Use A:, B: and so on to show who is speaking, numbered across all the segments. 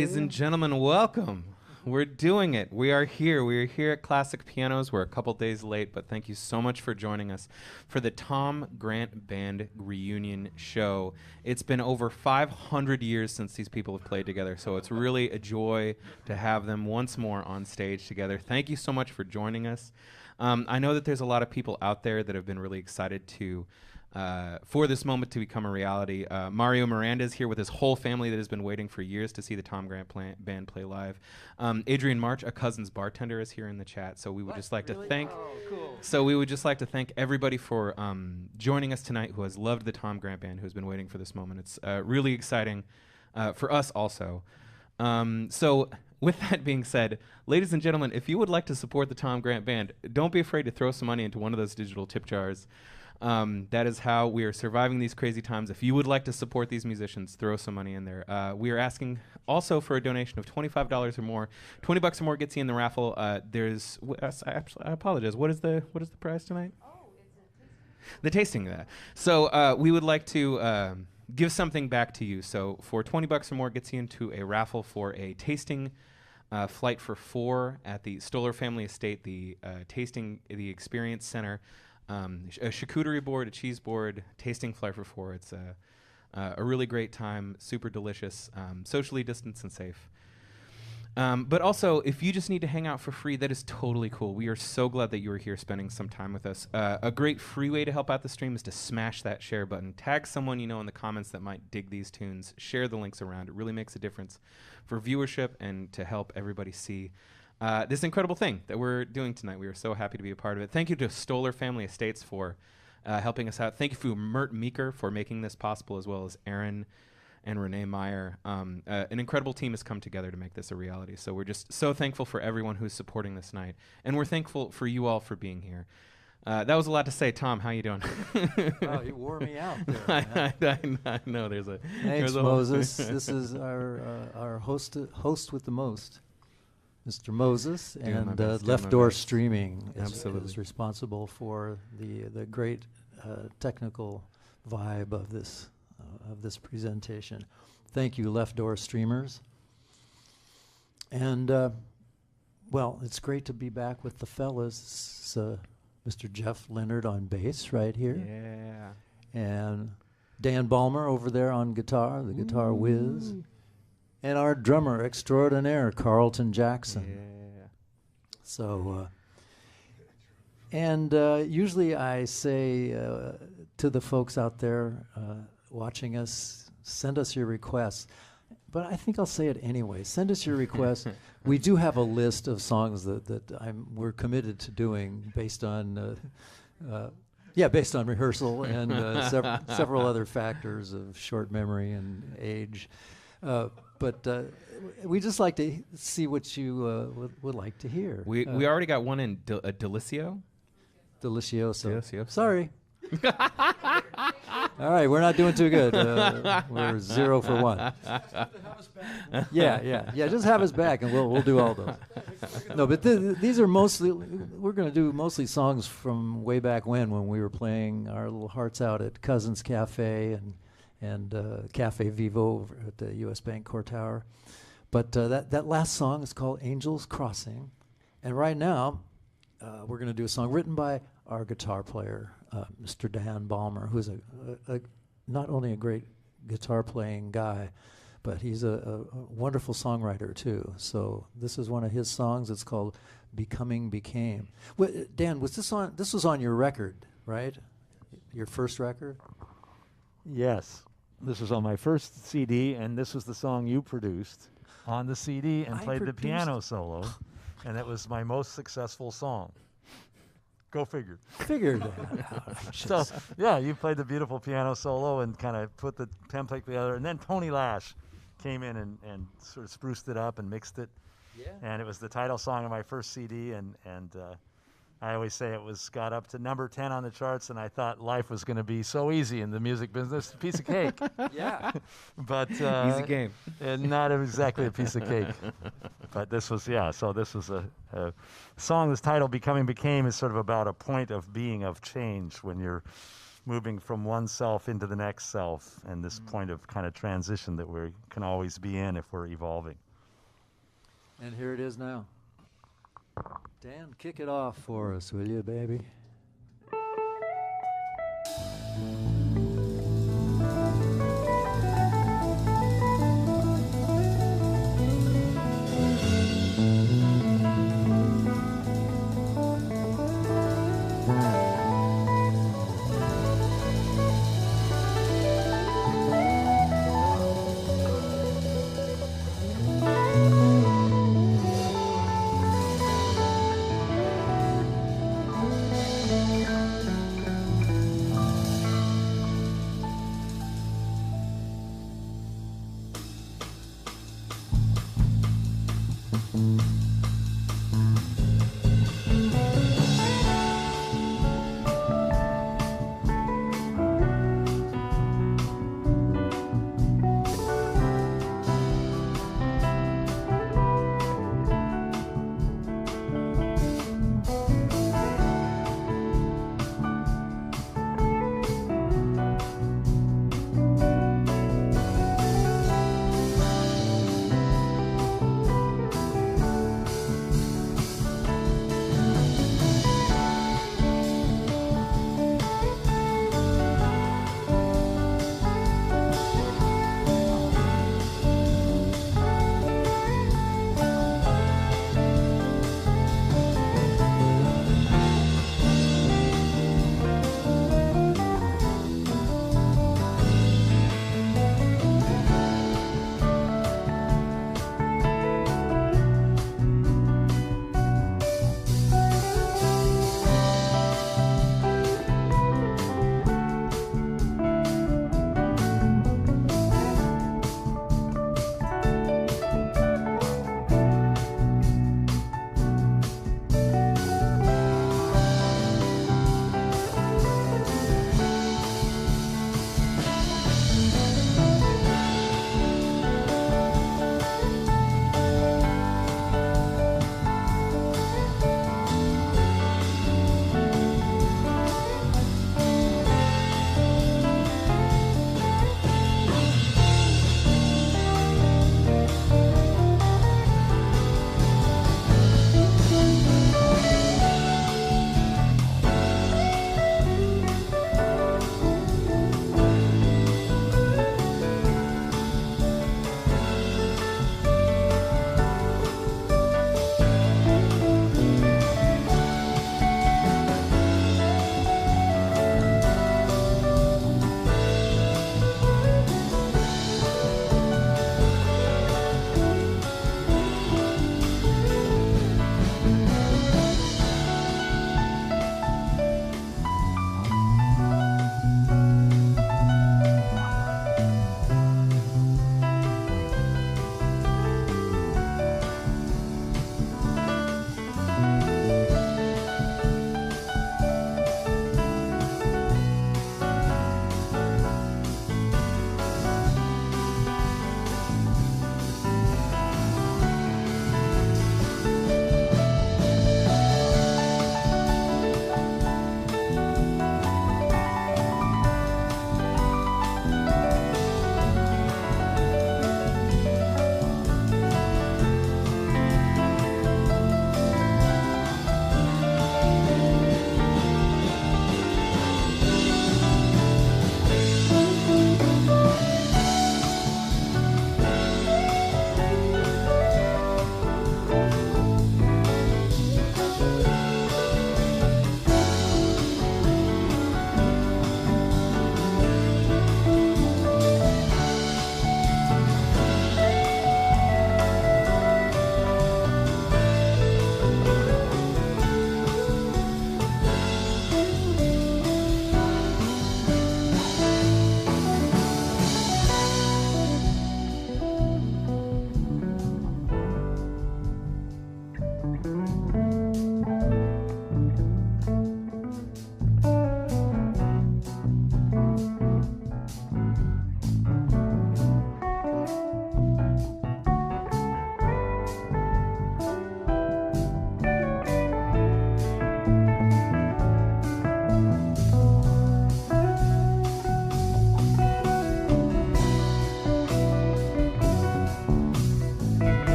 A: Ladies and gentlemen, welcome. We're doing it. We are here. We are here at Classic Pianos. We're a couple days late, but thank you so much for joining us for the Tom Grant Band reunion show. It's been over 500 years since these people have played together, so it's really a joy to have them once more on stage together. Thank you so much for joining us. I know that there's a lot of people out there that have been really excited for this moment to become a reality. Mario Miranda is here with his whole family that has been waiting for years to see the Tom Grant Band play live. Adrian March, a cousin's bartender, is here in the chat. So we would just like to thank. Cool. So we would just like to thank everybody for joining us tonight, who has loved the Tom Grant Band, who has been waiting for this moment. It's really exciting for us also. So with that being said, ladies and gentlemen, if you would like to support the Tom Grant Band, don't be afraid to throw some money into one of those digital tip jars. That is how we are surviving these crazy times. If you would like to support these musicians, throw some money in there. We are asking also for a donation of $25 or more. $20 or more gets you in the raffle. I apologize. What is the prize tonight? Oh, it's the tasting of that. So we would like to give something back to you. So for $20 or more gets you into a raffle for a tasting flight for 4 at the Stoller Family Estate, the Experience Center. A charcuterie board, a cheese board, tasting flight for 4. It's a really great time, super delicious, socially distanced and safe. But also, if you just need to hang out for free, that is totally cool. We are so glad that you are here spending some time with us. A great free way to help out the stream is to smash that share button. Tag someone you know in the comments that might dig these tunes. Share the links around. It really makes a difference for viewership and to help everybody see this incredible thing that we're doing tonight. We are so happy to be a part of it. Thank you to Stoller Family Estates for helping us out. Thank you to Mert Meeker for making this possible, as well as Aaron and Renee Meyer. An incredible team has come together to make this a reality. So we're just so thankful for everyone who's supporting this night. And we're thankful for you all for being here. That was a lot to say. Tom, how you doing?
B: Oh, you wore me out there.
A: I know. Thanks,
B: Moses. This is our host with the most. Mr. Moses, and Left Door Streaming is responsible for the great technical vibe of this presentation. Thank you, Left Door Streamers. And well, it's great to be back with the fellas. Mr. Jeff Leonard on bass right here.
A: Yeah.
B: And Dan Balmer over there on guitar, the guitar whiz. And our drummer extraordinaire, Carlton Jackson.
A: Yeah.
B: So, usually I say to the folks out there watching us, send us your requests. But I think I'll say it anyway. Send us your requests. We do have a list of songs that we're committed to doing based on rehearsal and several other factors of short memory and age. But we just like to see what you would like to hear.
A: We already got one in Delicioso.
B: Delicioso. Sorry. All right, we're not doing too good. We're 0 for 1. Yeah. Just have us back, and we'll do all those. No, but these are we're going to do mostly songs from way back when we were playing our little hearts out at Cousins Cafe and Cafe Vivo at the U.S. Bank Core Tower. But that last song is called Angels Crossing. And right now, we're going to do a song written by our guitar player, Mr. Dan Balmer, who's a not only a great guitar-playing guy, but he's a wonderful songwriter, too. So this is one of his songs. It's called Becoming Became. Dan, this was on your record, right? Your first record?
C: Yes. This was on my first CD, and this was the song you produced on the CD and played the piano solo, and it was my most successful song. Go figure.
B: Figured that out.
C: So, yeah, you played the beautiful piano solo and kind of put the template together, and then Tony Lash came in and sort of spruced it up and mixed it. Yeah. And it was the title song of my first CD, and I always say it got up to number 10 on the charts, and I thought life was going to be so easy in the music business, a piece of cake.
B: Yeah.
C: But
A: easy game.
C: Not exactly a piece of cake. But this was, so this was a song. This title, Becoming Became, is sort of about a point of being, of change, when you're moving from one self into the next self, and this point of kind of transition that we can always be in if we're evolving.
B: And here it is now. Dan, kick it off for us, will you, baby?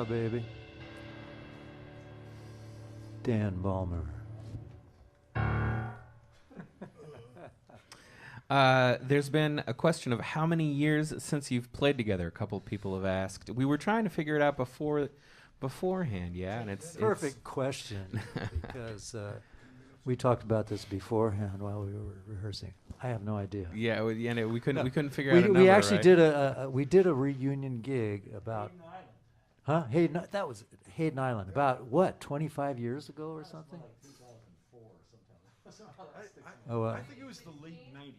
B: Yeah, baby. Dan Balmer.
A: There's been a question of how many years since you've played together. A couple of people have asked. We were trying to figure it out beforehand, yeah, and it's
B: Perfect question because we talked about this beforehand while we were rehearsing. I have no idea.
A: Yeah, we couldn't figure out a number.
B: We actually
A: right?
B: did a reunion gig about Hayden. That was Hayden Island. About what, 25 years ago or something?
D: Like 2004 or something.
B: I
D: think it was the late 90s.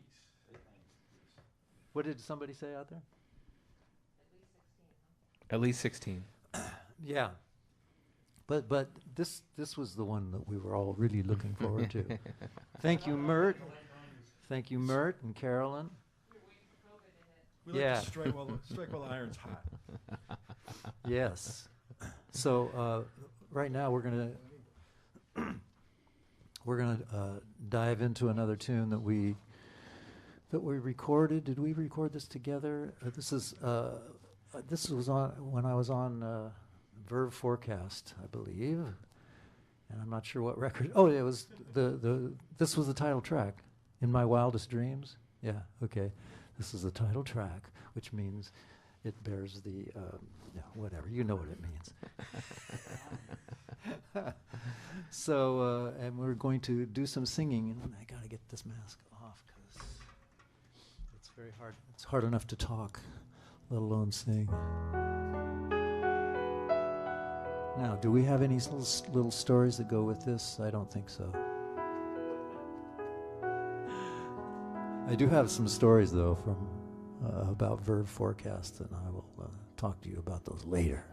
B: What did somebody say out there?
A: At least 16.
B: Yeah. But this was the one that we were all really looking forward to. Thank you, Mert. Thank you, Mert and Carolyn.
D: We like to strike while the iron's hot.
B: Yes. So right now we're gonna dive into another tune that we recorded. Did we record this together? This was on when I was on Verve Forecast, I believe, and I'm not sure what record. Oh, it was this was the title track, In My Wildest Dreams. Yeah. Okay. This is the title track, which means it bears the whatever, you know what it means. So and we're going to do some singing, and I gotta get this mask off because it's very hard. It's hard enough to talk, let alone sing. Now, do we have any little stories that go with this? I don't think so. I do have some stories though from about Verve Forecast, and I will talk to you about those later.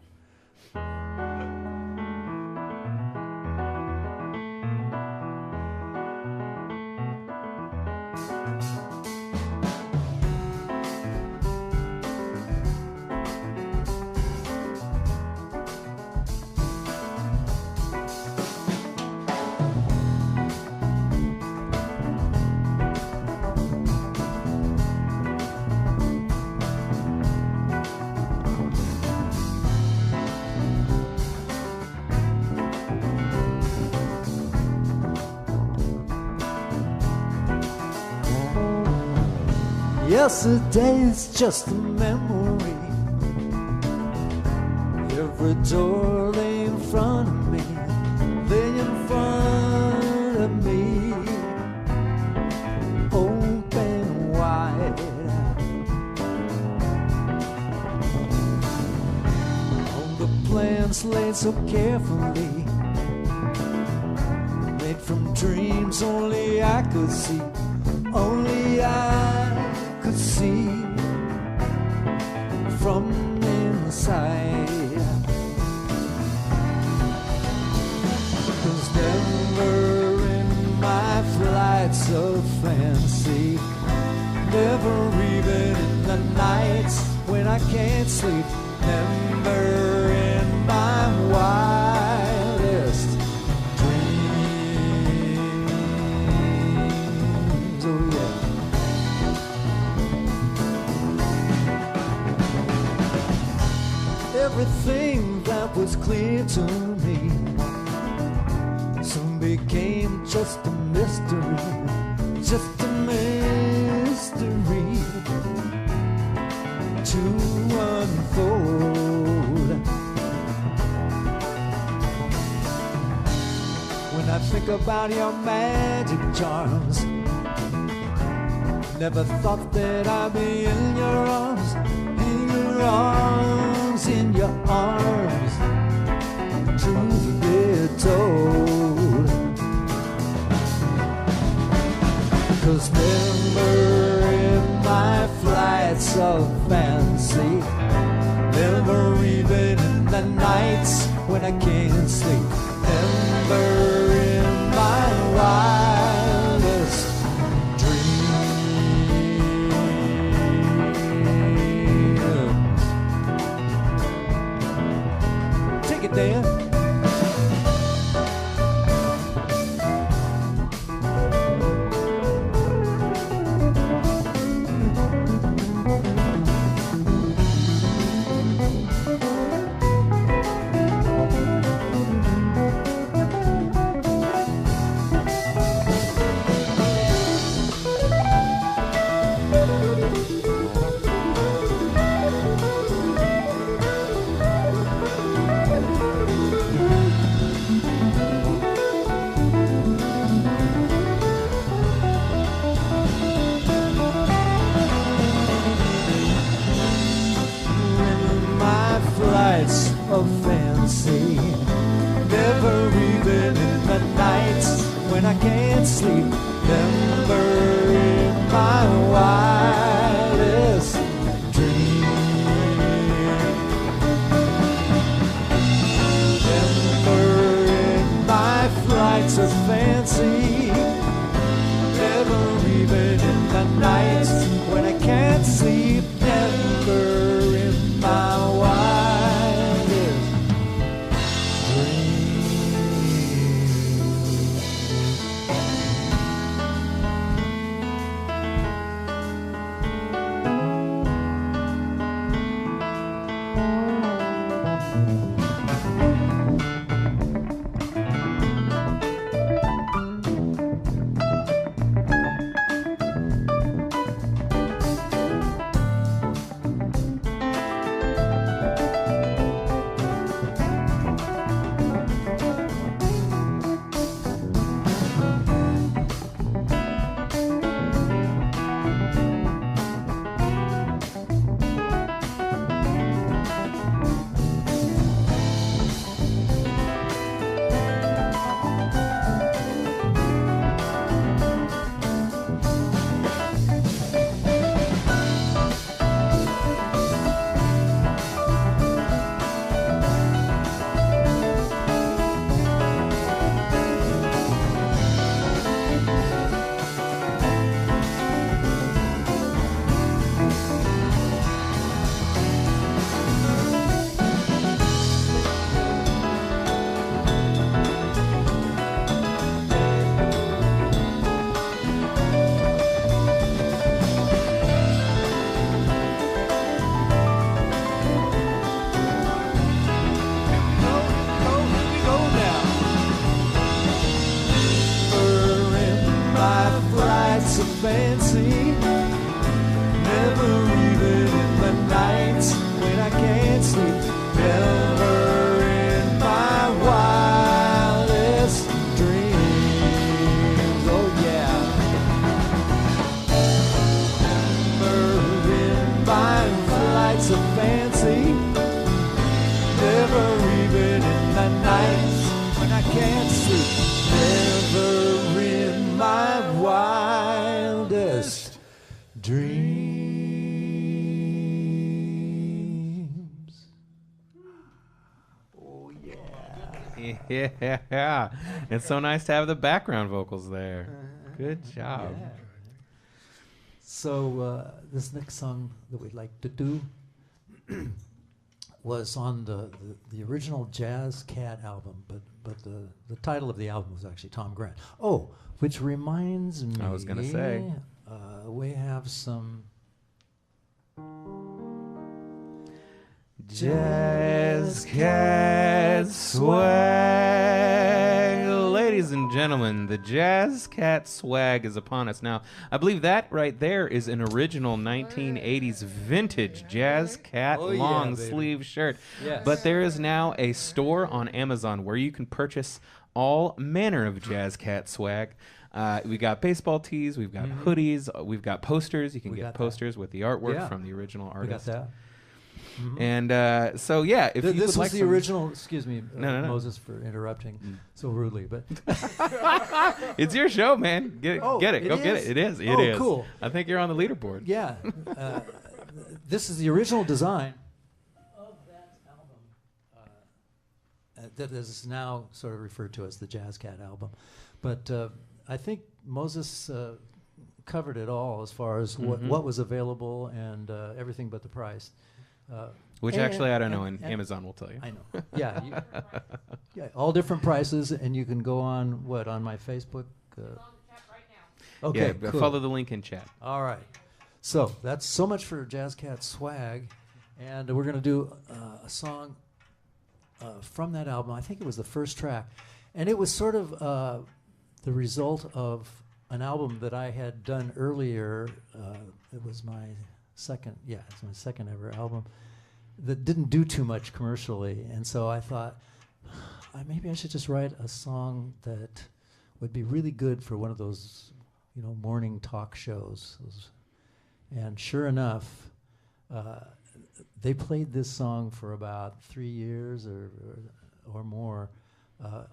B: Yesterday's just a memory. Every door lay in front of me, lay in front of me, open wide. On the plans laid so carefully, made from dreams only I could see, only I could see from inside. 'Cause never in my flights of fancy, never even in the nights when I can't sleep, never in my wildest dreams. Oh yeah. Everything that was clear to me soon became just a mystery, just a mystery to unfold. When I think about your magic charms, never thought that I'd be in your arms, in your arms, in your arms. Truth be told, 'cause never in my flights of fancy, never even in the nights when I can't sleep, never in my wildest dream. Take it, Dan. can't sleep. Never in my wildest dream. Never in my flights of fancy. Never even in the nights when I can't sleep. Never in my wildest dream. Fancy, never even in the nights when I can't sleep, never in my wildest dreams. Oh yeah, never in my flights of fancy, never even in the nights when I can't sleep, never in my wildest dreams. Oh yeah.
A: Yeah. It's so nice to have the background vocals there. Good job.
B: Yeah. So this next song that we'd like to do was on the original Jazz Cat album, but the title of the album was actually Tom Grant. Oh, which reminds me,
A: I was gonna say.
B: We have some
A: Jazz Cat Swag. Ladies and gentlemen, the Jazz Cat Swag is upon us now. I believe that right there is an original 1980s vintage Jazz Cat long sleeve shirt.
B: Yes.
A: But there is now a store on Amazon where you can purchase all manner of Jazz Cat swag. We got baseball tees, we've got hoodies, we've got posters. You can get posters with the artwork from the original artist.
B: We got that.
A: And so, yeah, if you
B: this
A: would
B: was
A: like
B: the
A: some-
B: original. Excuse me,
A: No.
B: Moses, for interrupting so rudely. But
A: It's your show, man. Get it.
B: Oh,
A: Get it.
B: it
A: Go get
B: is?
A: it. It is. It
B: Oh,
A: is.
B: cool.
A: I think you're on the leaderboard.
B: yeah, this is the original design of that album that is now sort of referred to as the Jazz Cat album. But I think Moses covered it all as far as what was available and everything but the price.
A: Which actually, I don't know, and Amazon will tell you.
B: I know. Yeah, yeah, all different prices, and you can go on on my Facebook. Okay,
A: Yeah,
B: cool.
A: follow the link in chat.
B: All right. So that's so much for Jazz Cat Swag, and we're going to do a song from that album. I think it was the first track, and it was sort of the result of an album that I had done earlier. It was my second ever album that didn't do too much commercially, and so I thought maybe I should just write a song that would be really good for one of those, morning talk shows. And sure enough, they played this song for about 3 years or more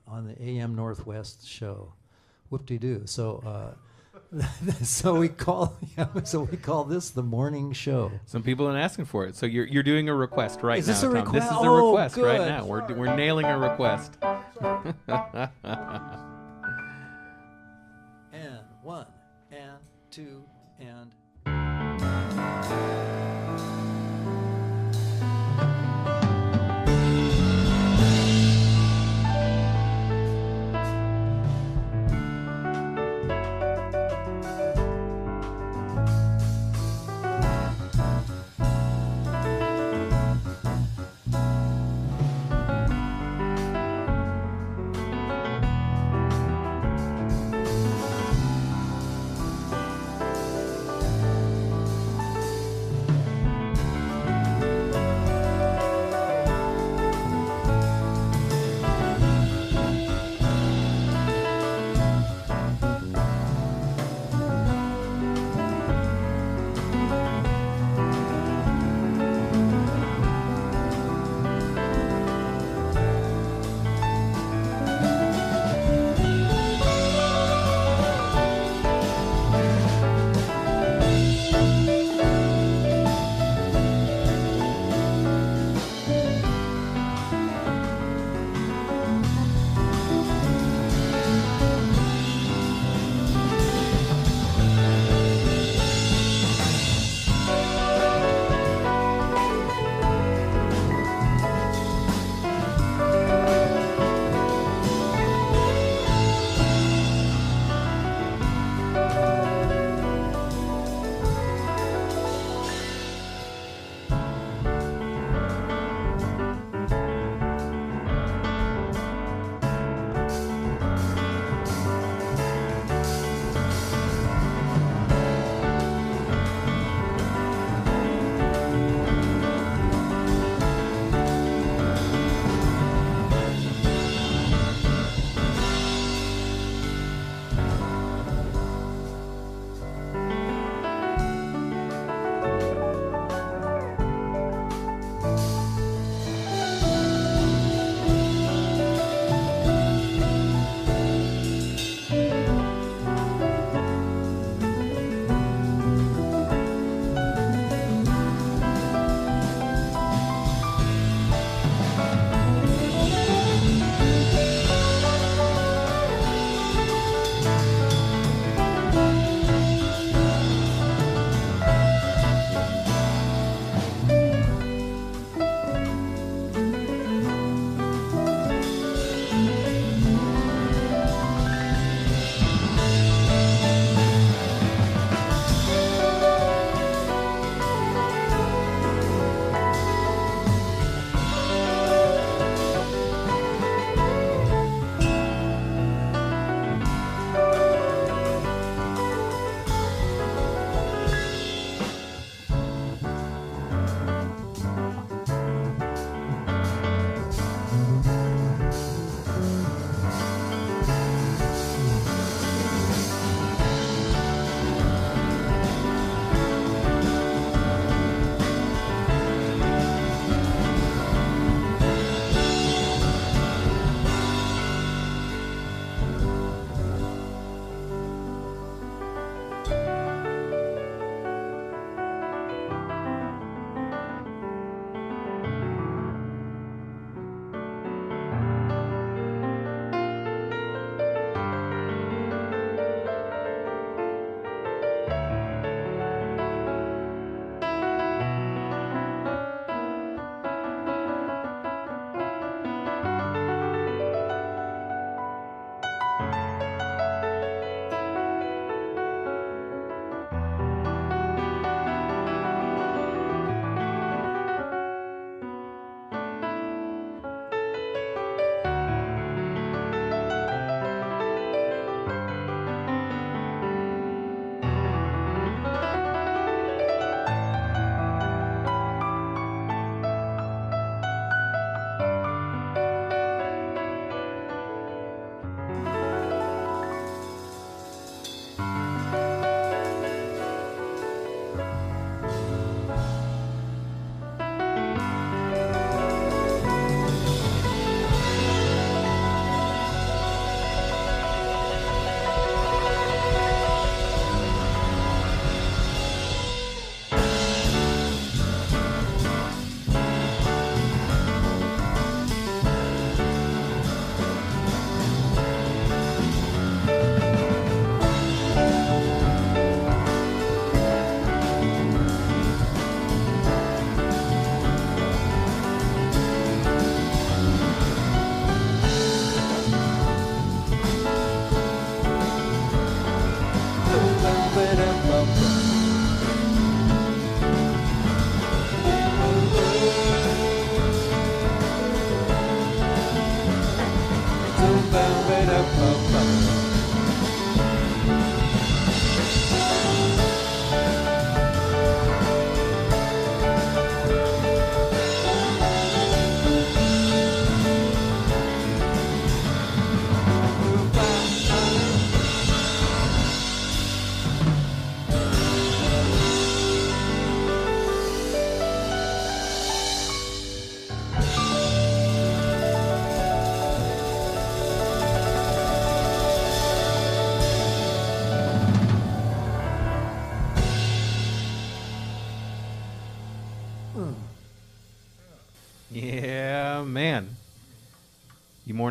B: on the AM Northwest show, whoop-de-doo. So so we call this the morning show.
A: Some people have been asking for it. So you're doing a request right now.
B: Is this a
A: Tom.
B: request?
A: This is a
B: Oh,
A: request right
B: good.
A: now. We're nailing a request.
B: And 1, and 2, and...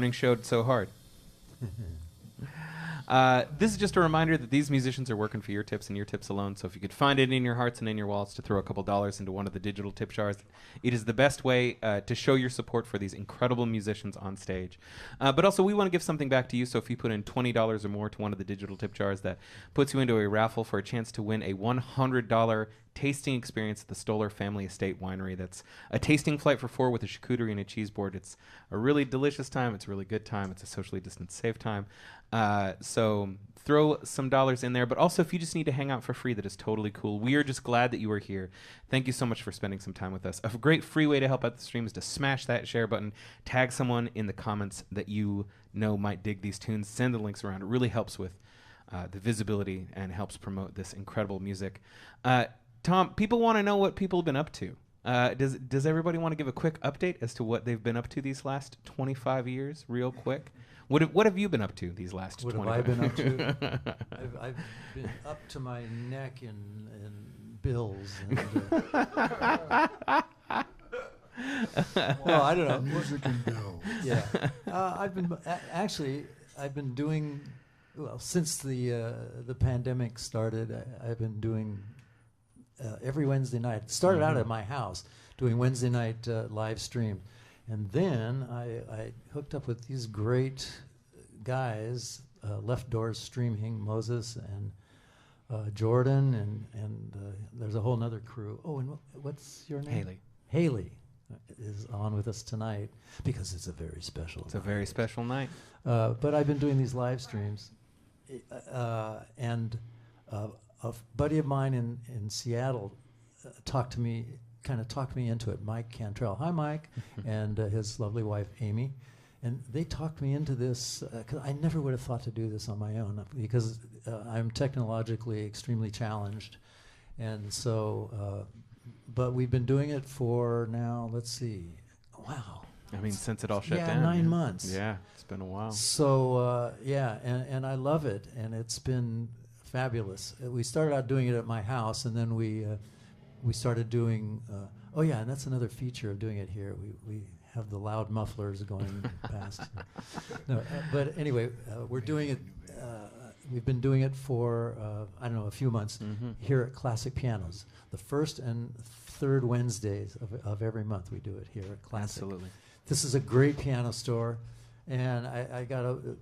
A: morning show so hard. This is just a reminder that these musicians are working for your tips and your tips alone. So if you could find it in your hearts and in your wallets to throw a couple dollars into one of the digital tip jars, it is the best way to show your support for these incredible musicians on stage. But also, we want to give something back to you. So if you put in $20 or more to one of the digital tip jars, that puts you into a raffle for a chance to win a $100 tasting experience at the Stoller Family Estate Winery. That's a tasting flight for 4 with a charcuterie and a cheese board. It's a really delicious time. It's a really good time. It's a socially distanced, safe time. So throw some dollars in there. But also, if you just need to hang out for free, that is totally cool. We are just glad that you are here. Thank you so much for spending some time with us. A great free way to help out the stream is to smash that share button, tag someone in the comments that you know might dig these tunes, send the links around. It really helps with the visibility and helps promote this incredible music. Tom, people want to know what people have been up to. Does everybody want to give a quick update as to what they've been up to these last 25 years, real quick? What have you been up to these last 25 years?
B: What have I been up to? I've been up to my neck in bills. And, well, I don't know.
D: Music and bills.
B: Yeah. I've been doing, well, since the pandemic started, I've been doing every Wednesday night. It started out at my house doing Wednesday night live stream. And then I hooked up with these great guys, Left Doors Streaming, Moses and Jordan, and there's a whole nother crew. Oh, and what's your name?
A: Haley.
B: Haley is on with us tonight because it's a very special
A: It's a very special night.
B: But I've been doing these live streams. And a buddy of mine in Seattle talked me into it, Mike Cantrell. Hi, Mike, and his lovely wife, Amy. And they talked me into this, because I never would have thought to do this on my own, because I'm technologically extremely challenged. And so, but we've been doing it for now, let's see, wow.
A: I mean, since it all shut down.
B: Yeah, 9 months.
A: Yeah, it's been a while.
B: So, and I love it, and it's been fabulous. We started out doing it at my house, and then we started doing, and that's another feature of doing it here. We have the loud mufflers going past. No, but anyway, we're doing it, we've been doing it for, a few months here at Classic Pianos. The first and third Wednesdays of every month we do it here at Classic.
A: Absolutely.
B: This is a great piano store, and I got to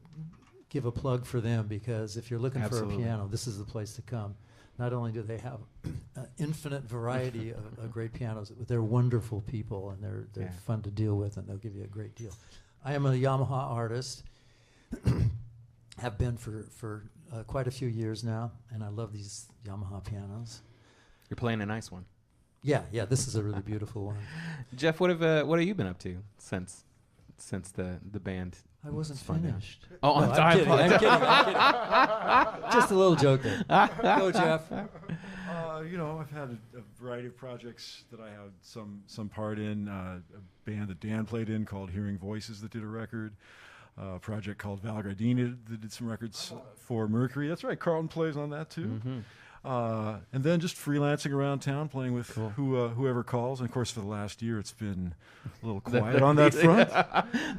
B: give a plug for them, because if you're looking for a piano, this is the place to come. Not only do they have an infinite variety of great pianos, but they're wonderful people, and they're fun to deal with, and they'll give you a great deal. I am a Yamaha artist, have been for quite a few years now, and I love these Yamaha pianos.
A: You're playing a nice one.
B: Yeah, this is a really beautiful one.
A: Jeff, what have you been up to since the band?
B: I wasn't finished.
A: Oh,
B: no, I'm kidding. Just a little joke there. Go, Jeff.
D: I've had a variety of projects that I had some part in. A band that Dan played in called Hearing Voices that did a record. A project called Val Gardini that did some records for Mercury. That's right, Carlton plays on that too.
A: Mm-hmm.
D: And then just freelancing around town, playing with whoever calls. And of course, for the last year, it's been a little quiet on that front.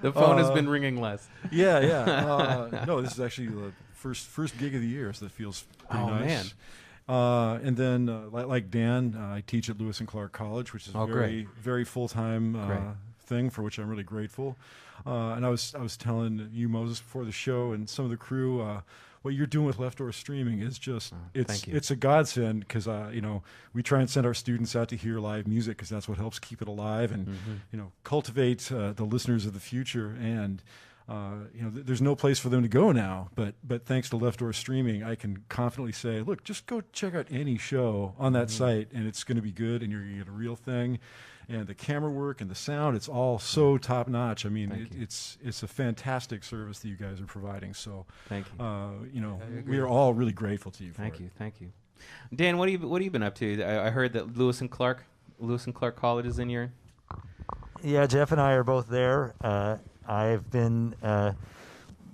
A: The phone has been ringing less.
D: Yeah. No, this is actually the first gig of the year, so that feels pretty nice.
A: Man.
D: And then, like Dan, I teach at Lewis and Clark College, which is a very full-time thing, for which I'm really grateful. And I was telling you, Moses, before the show, and some of the crew, what you're doing with Left Door Streaming is just it's a godsend, because we try and send our students out to hear live music, because that's what helps keep it alive and cultivate the listeners of the future. And there's no place for them to go now, but thanks to Left Door Streaming, I can confidently say, look, just go check out any show on that site, and it's going to be good, and you're going to get a real thing. And the camera work and the sound, it's all so top notch. I mean, it's a fantastic service that you guys are providing. So,
A: thank you.
D: We are all really grateful to you.
A: Thank you. Dan, what have you been up to? I heard that Lewis and Clark College is in your.
C: Yeah, Jeff and I are both there. I've been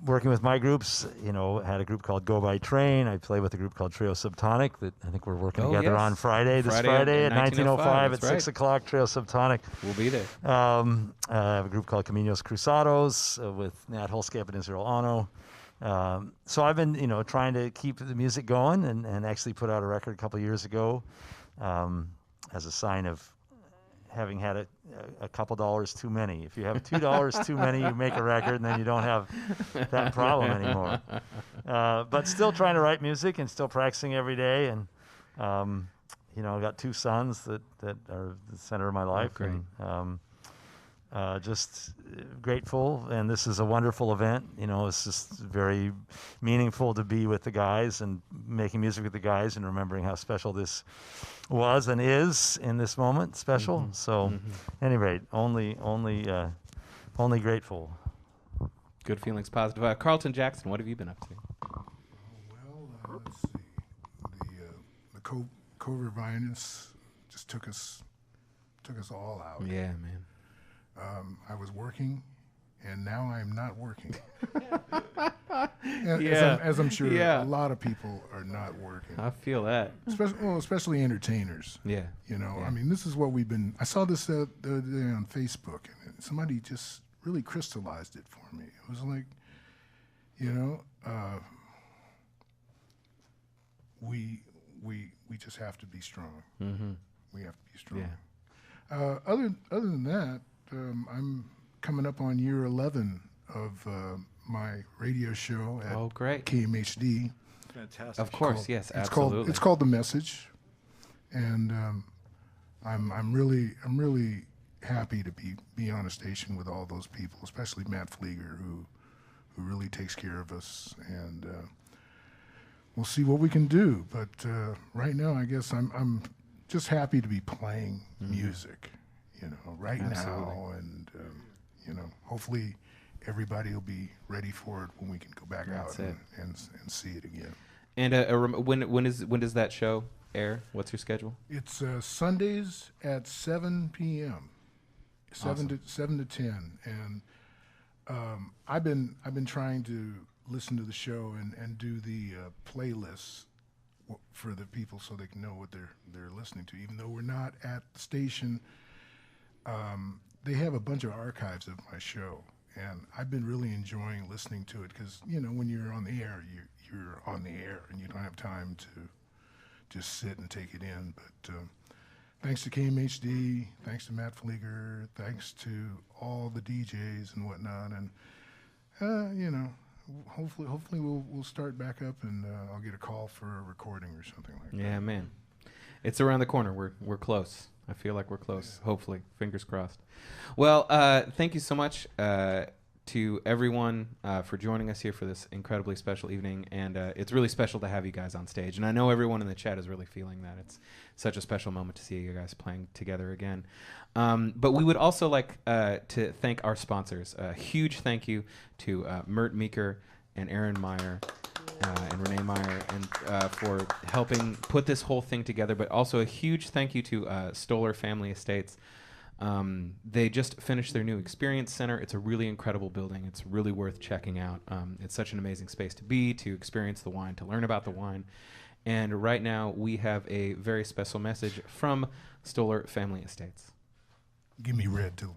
C: working with my groups, had a group called Go By Train. I play with a group called Trio Subtonic that I think we're working together on this Friday at 1905 at 6 o'clock, Trio Subtonic.
A: We'll be there.
C: I have a group called Caminos Cruzados with Nat Holscap and Israel Ono. So I've been, trying to keep the music going and actually put out a record a couple years ago as a sign of having had a couple dollars too many. If you have $2 too many, you make a record, and then you don't have that problem anymore. But still trying to write music and still practicing every day. And, I've got 2 sons that are the center of my life.
A: Oh, great.
C: And, just grateful, and this is a wonderful event. It's just very meaningful to be with the guys and making music with the guys and remembering how special this was and is in this moment. Special. Mm-hmm. So, at any rate, only grateful.
A: Good feelings, positive. Carlton Jackson, what have you been up to?
E: Well, let's see. The COVID virus just took us all out.
A: Yeah, man.
E: I was working, and now I'm not working. As I'm sure a lot of people are not working.
A: I feel that.
E: Especially entertainers.
A: Yeah.
E: I mean, this is what we've been. I saw this the other day on Facebook, and somebody just really crystallized it for me. It was like, we just have to be strong.
A: Mm-hmm.
E: We have to be strong.
A: Yeah.
E: Other than that, I'm coming up on year 11 of my radio show at KMHD.
D: Fantastic.
A: Of course, yes, absolutely.
E: It's called The Message, and I'm really happy to be on a station with all those people, especially Matt Flieger, who really takes care of us, and we'll see what we can do. But right now, I guess I'm just happy to be playing music. Right
A: Absolutely.
E: now, and hopefully everybody will be ready for it when we can go back out and see it again. And
A: when does that show air? What's your schedule?
E: It's Sundays at 7 p.m. 7 to 10, and I've been trying to listen to the show and do the playlists for the people so they can know what they're listening to, even though we're not at the station. They have a bunch of archives of my show, and I've been really enjoying listening to it because, when you're on the air, you're on the air, and you don't have time to just sit and take it in. But thanks to KMHD, thanks to Matt Flieger, thanks to all the DJs and whatnot, and, hopefully we'll start back up, and I'll get a call for a recording or something like that.
A: Yeah, man. It's around the corner. We're close. I feel like we're close. Yeah. Hopefully. Fingers crossed. Well, thank you so much to everyone for joining us here for this incredibly special evening. And it's really special to have you guys on stage. And I know everyone in the chat is really feeling that. It's such a special moment to see you guys playing together again. But we would also like to thank our sponsors. A huge thank you to Mert Meeker and Aaron Meyer. And Renee Meyer, and for helping put this whole thing together, but also a huge thank you to Stoller Family Estates. They just finished their new experience center. It's a really incredible building. It's really worth checking out. It's such an amazing space to be, to experience the wine, to learn about the wine. And right now we have a very special message from Stoller Family Estates.
E: Give me red too.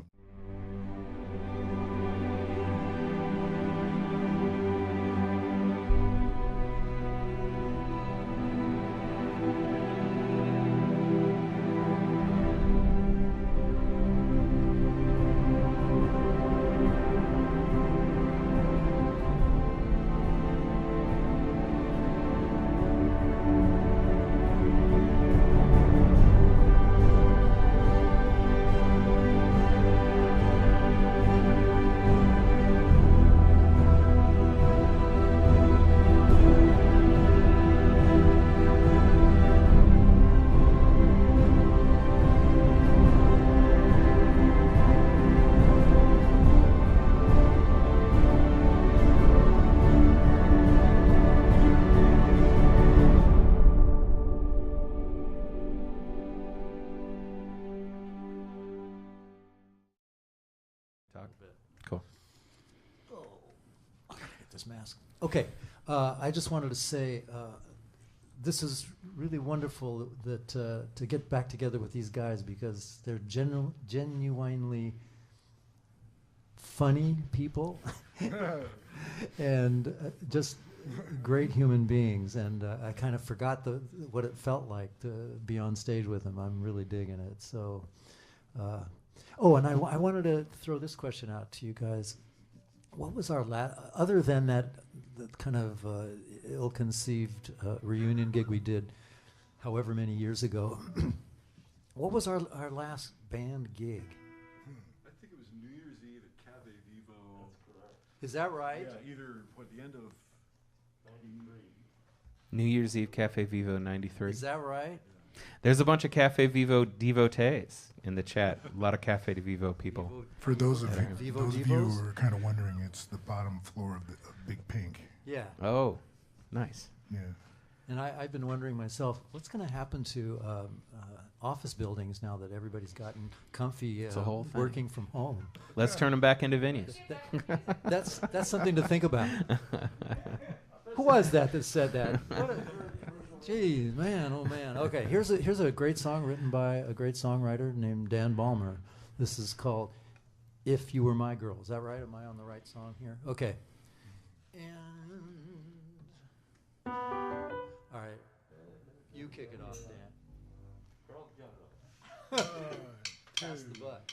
B: this mask. Okay, I just wanted to say this is really wonderful that to get back together with these guys because they're genuinely funny people and just great human beings. And I kind of forgot what it felt like to be on stage with them. I'm really digging it. So, and I wanted to throw this question out to you guys. What was our other than that kind of ill-conceived reunion gig we did however many years ago, what was our last band gig?
D: I think it was New Year's Eve at Cafe Vivo.
B: Is that right?
D: Yeah, either the end of 93.
A: New Year's Eve Cafe Vivo 93.
B: Is that right?
A: There's a bunch of Cafe Vivo devotees in the chat. A lot of Cafe Vivo people.
E: For those of you
B: Devos?
E: who are kind of wondering, it's the bottom floor of the Big Pink.
B: Yeah.
A: Oh, nice.
E: Yeah.
B: And I've been wondering myself, what's going to happen to office buildings now that everybody's gotten comfy
A: a whole thing.
B: working from home?
A: Let's turn them back into venues.
B: That's something to think about. Who was that said that? Geez, man, oh man. Okay, here's a great song written by a great songwriter named Dan Balmer. This is called "If You Were My Girl." Is that right? Am I on the right song here? Okay. And all right, you kick it off, Dan. Pass the buck.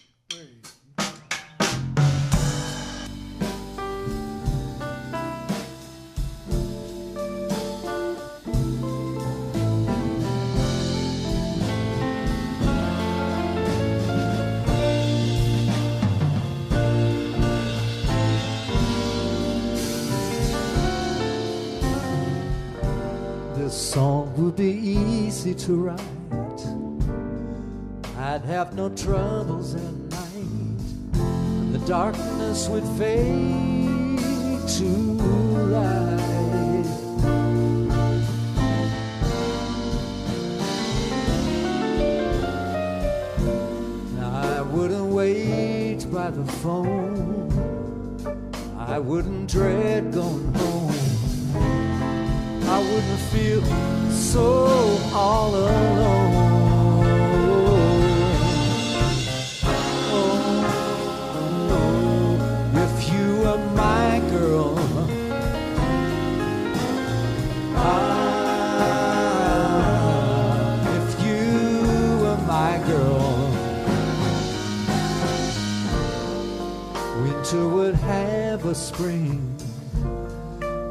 B: This song would be easy to write. I'd have no troubles at night, and the darkness would fade to light. Now I wouldn't wait by the phone, I wouldn't dread going home, I wouldn't feel so all alone. Oh, if you were my girl, if you were my girl, winter would have a spring.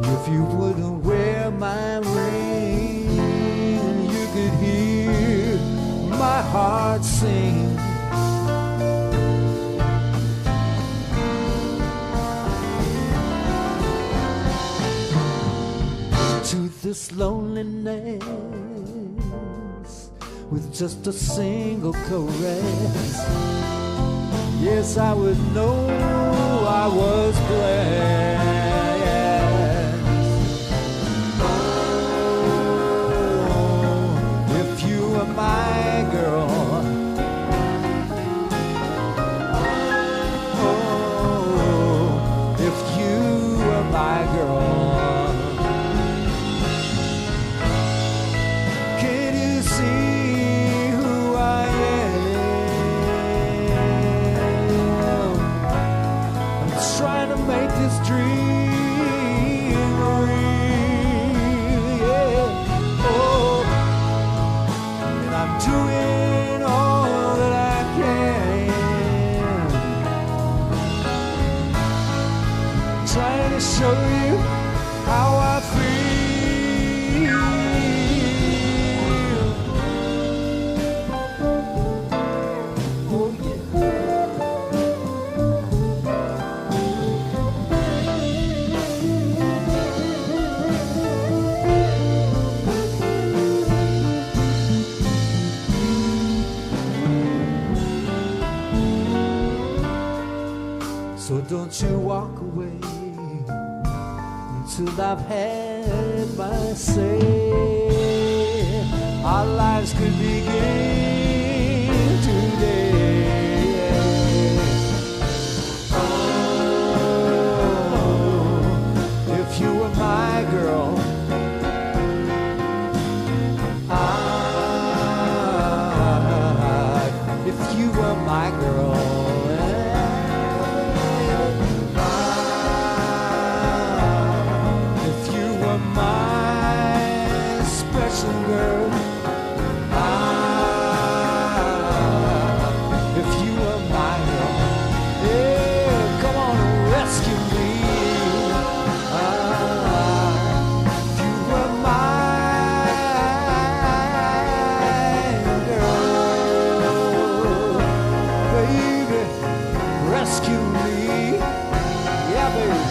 B: If you wouldn't wear my ring, you could hear my heart sing. To this loneliness, with just a single caress, yes, I would know I was blessed. My girl, oh, if you were my girl, can you see who I am? I'm trying to make this dream real, yeah. Oh, I'm doing all that I can, trying to show you how I feel. Oh, so don't you walk away until I've had my say. Our lives could begin today. Oh, if my girl. If you were my special girl, if you were my girl, yeah, come on and rescue me. If you were my girl, baby, rescue me. Yeah, baby.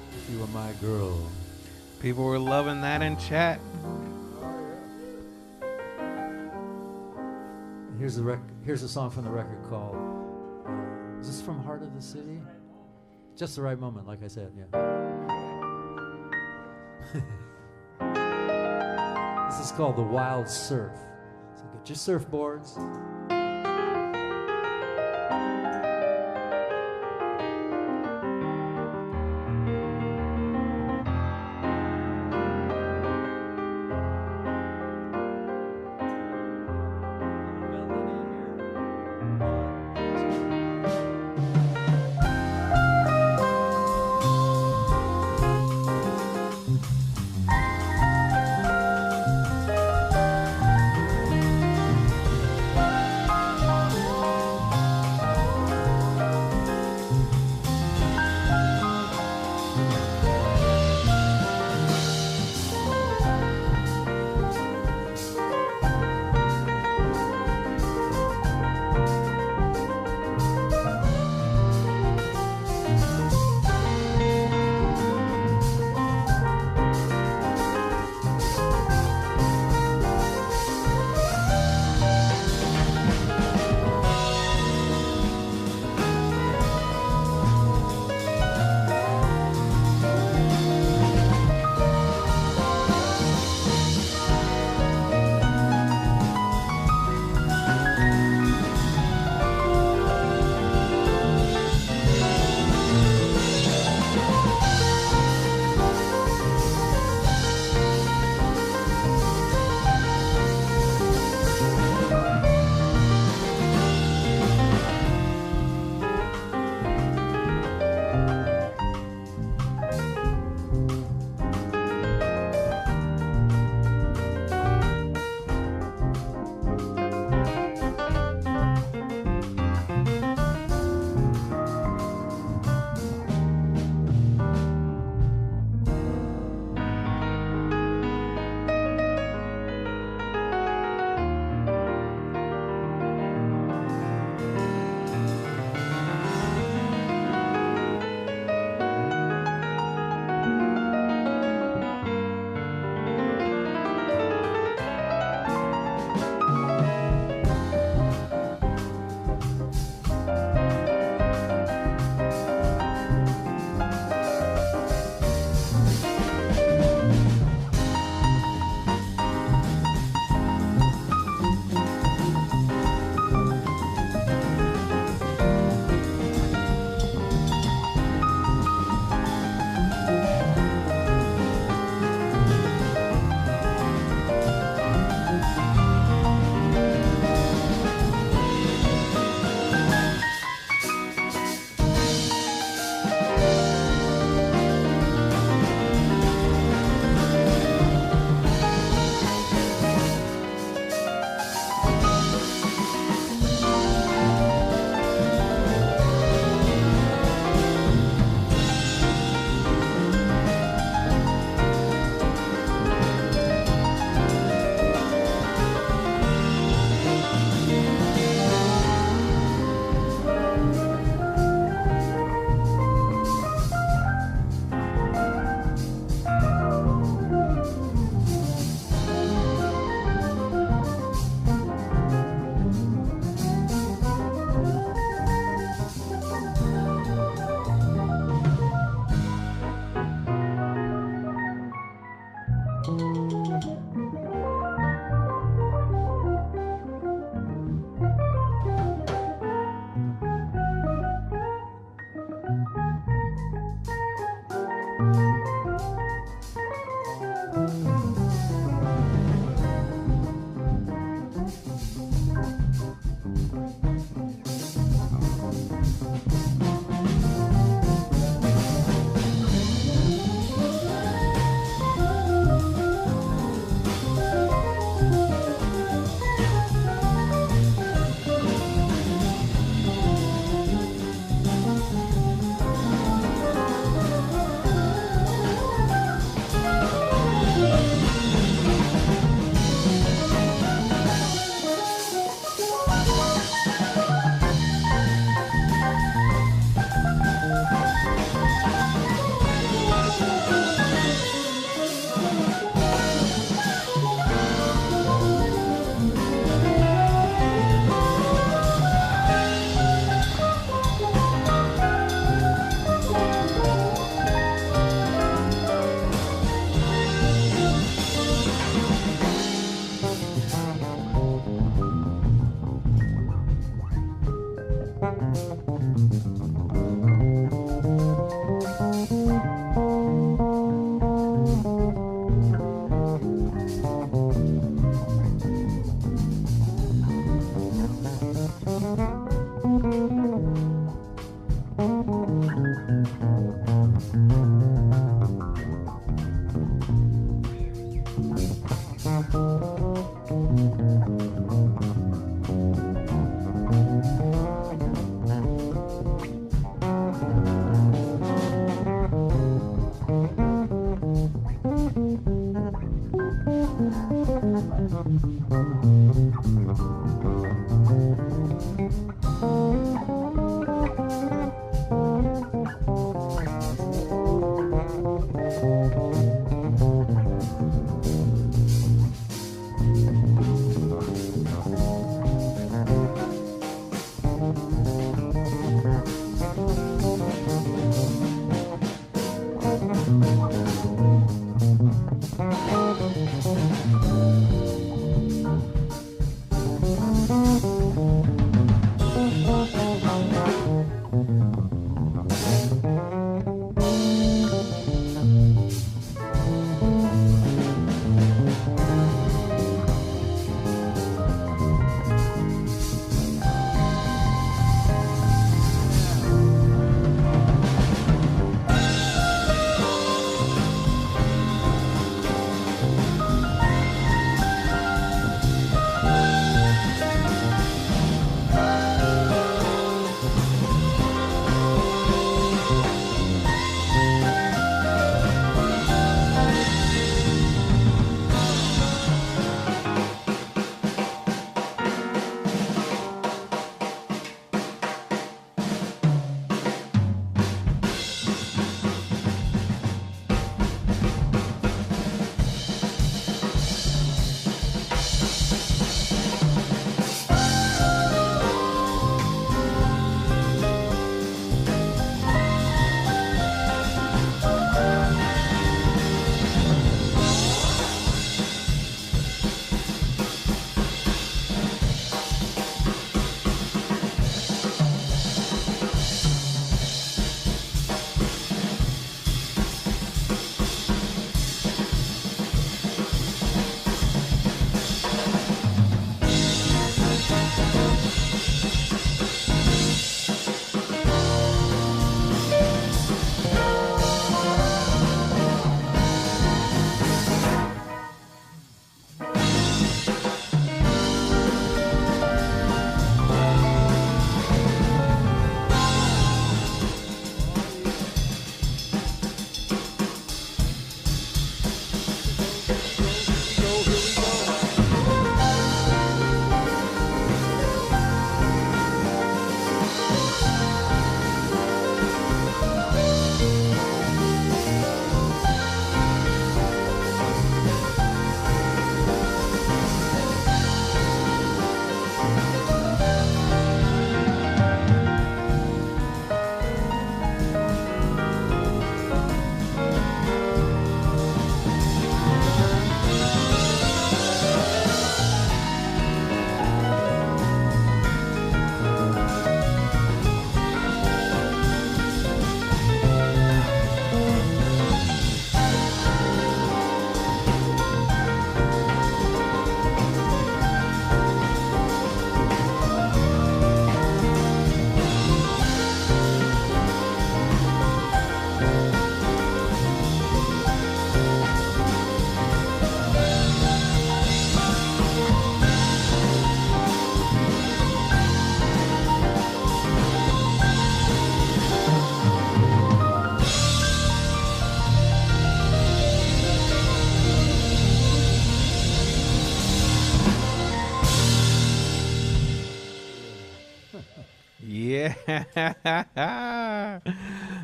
B: If you were my girl, if you were my girl.
A: People were loving that in chat.
B: Here's a song from the record called, is this from Heart of the City? Just the Right Moment, like I said, yeah. This is called The Wild Surf. So get your surfboards.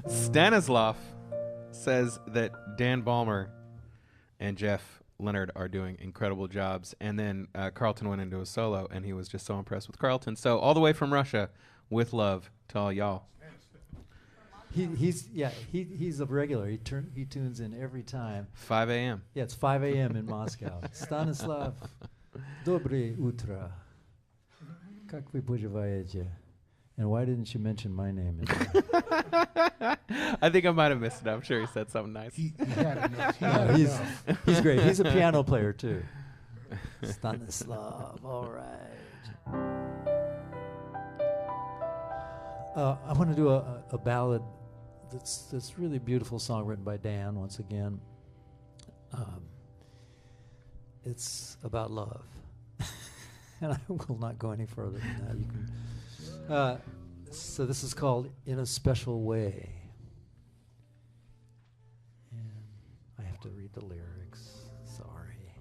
A: Stanislav says that Dan Balmer and Jeff Leonard are doing incredible jobs. And then Carlton went into a solo, and he was just so impressed with Carlton. So all the way from Russia, with love to all y'all.
B: He's a regular. He tunes in every time.
A: 5 a.m.
B: Yeah, it's 5 a.m. in Moscow. Stanislav, Dobre utro. Как вы поживаете? And why didn't you mention my name?
A: I think I might have missed it. I'm sure he said something nice.
E: He had enough.
B: He's great. He's a piano player too. Stanislav, all right. I want to do a ballad that's really beautiful song written by Dan once again. It's about love. And I will not go any further than that. You can. So this is called In a Special Way. And I have to read the lyrics. Sorry.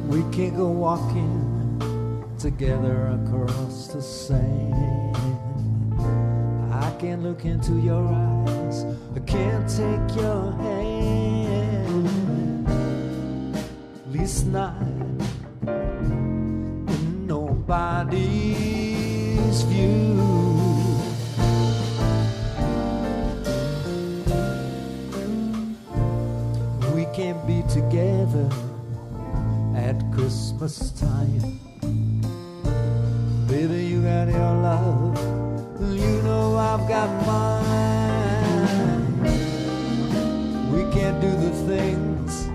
B: We can go walking together across the sand. I can look into your eyes, I can't take your hand. At least not in nobody's view. We can be together at Christmas time. Baby, you got your love, you know I've got mine. We can't do the things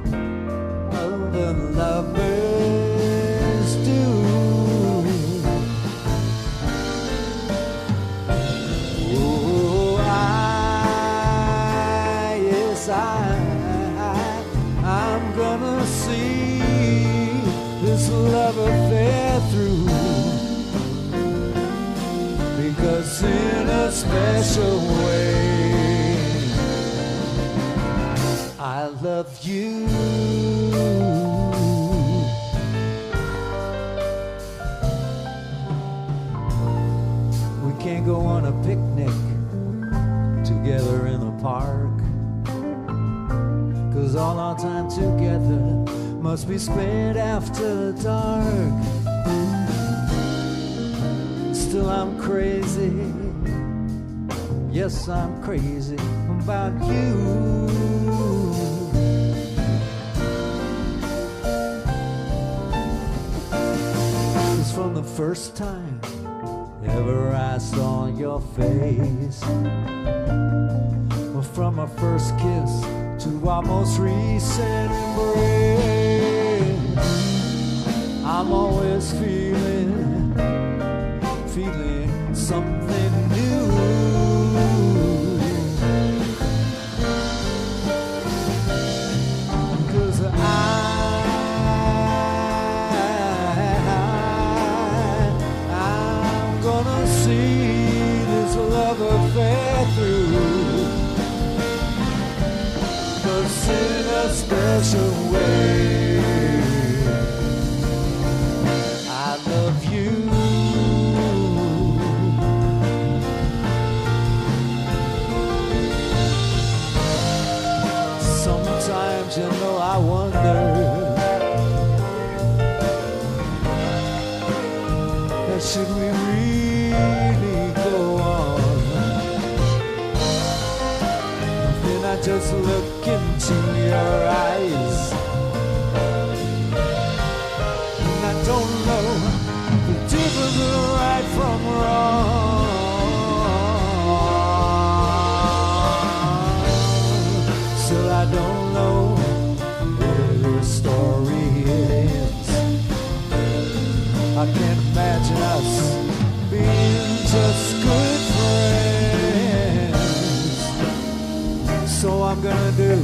B: other lovers do. Oh, I'm gonna see this love affair through, because in a special way I love you. We can't go on a picnic together in the park, 'cause all our time together must be spent after dark. Still I'm crazy, yes I'm crazy about you. 'Cause from the first time ever I saw your face, well, from our first kiss to our most recent embrace, I'm always feeling something new. 'Cause I'm gonna see this love affair through, 'cause in a special way I love you. Sometimes, you know, I wonder, should we really go on? Then I just look into your eyes, and I don't I can't imagine us being just good friends. So I'm gonna do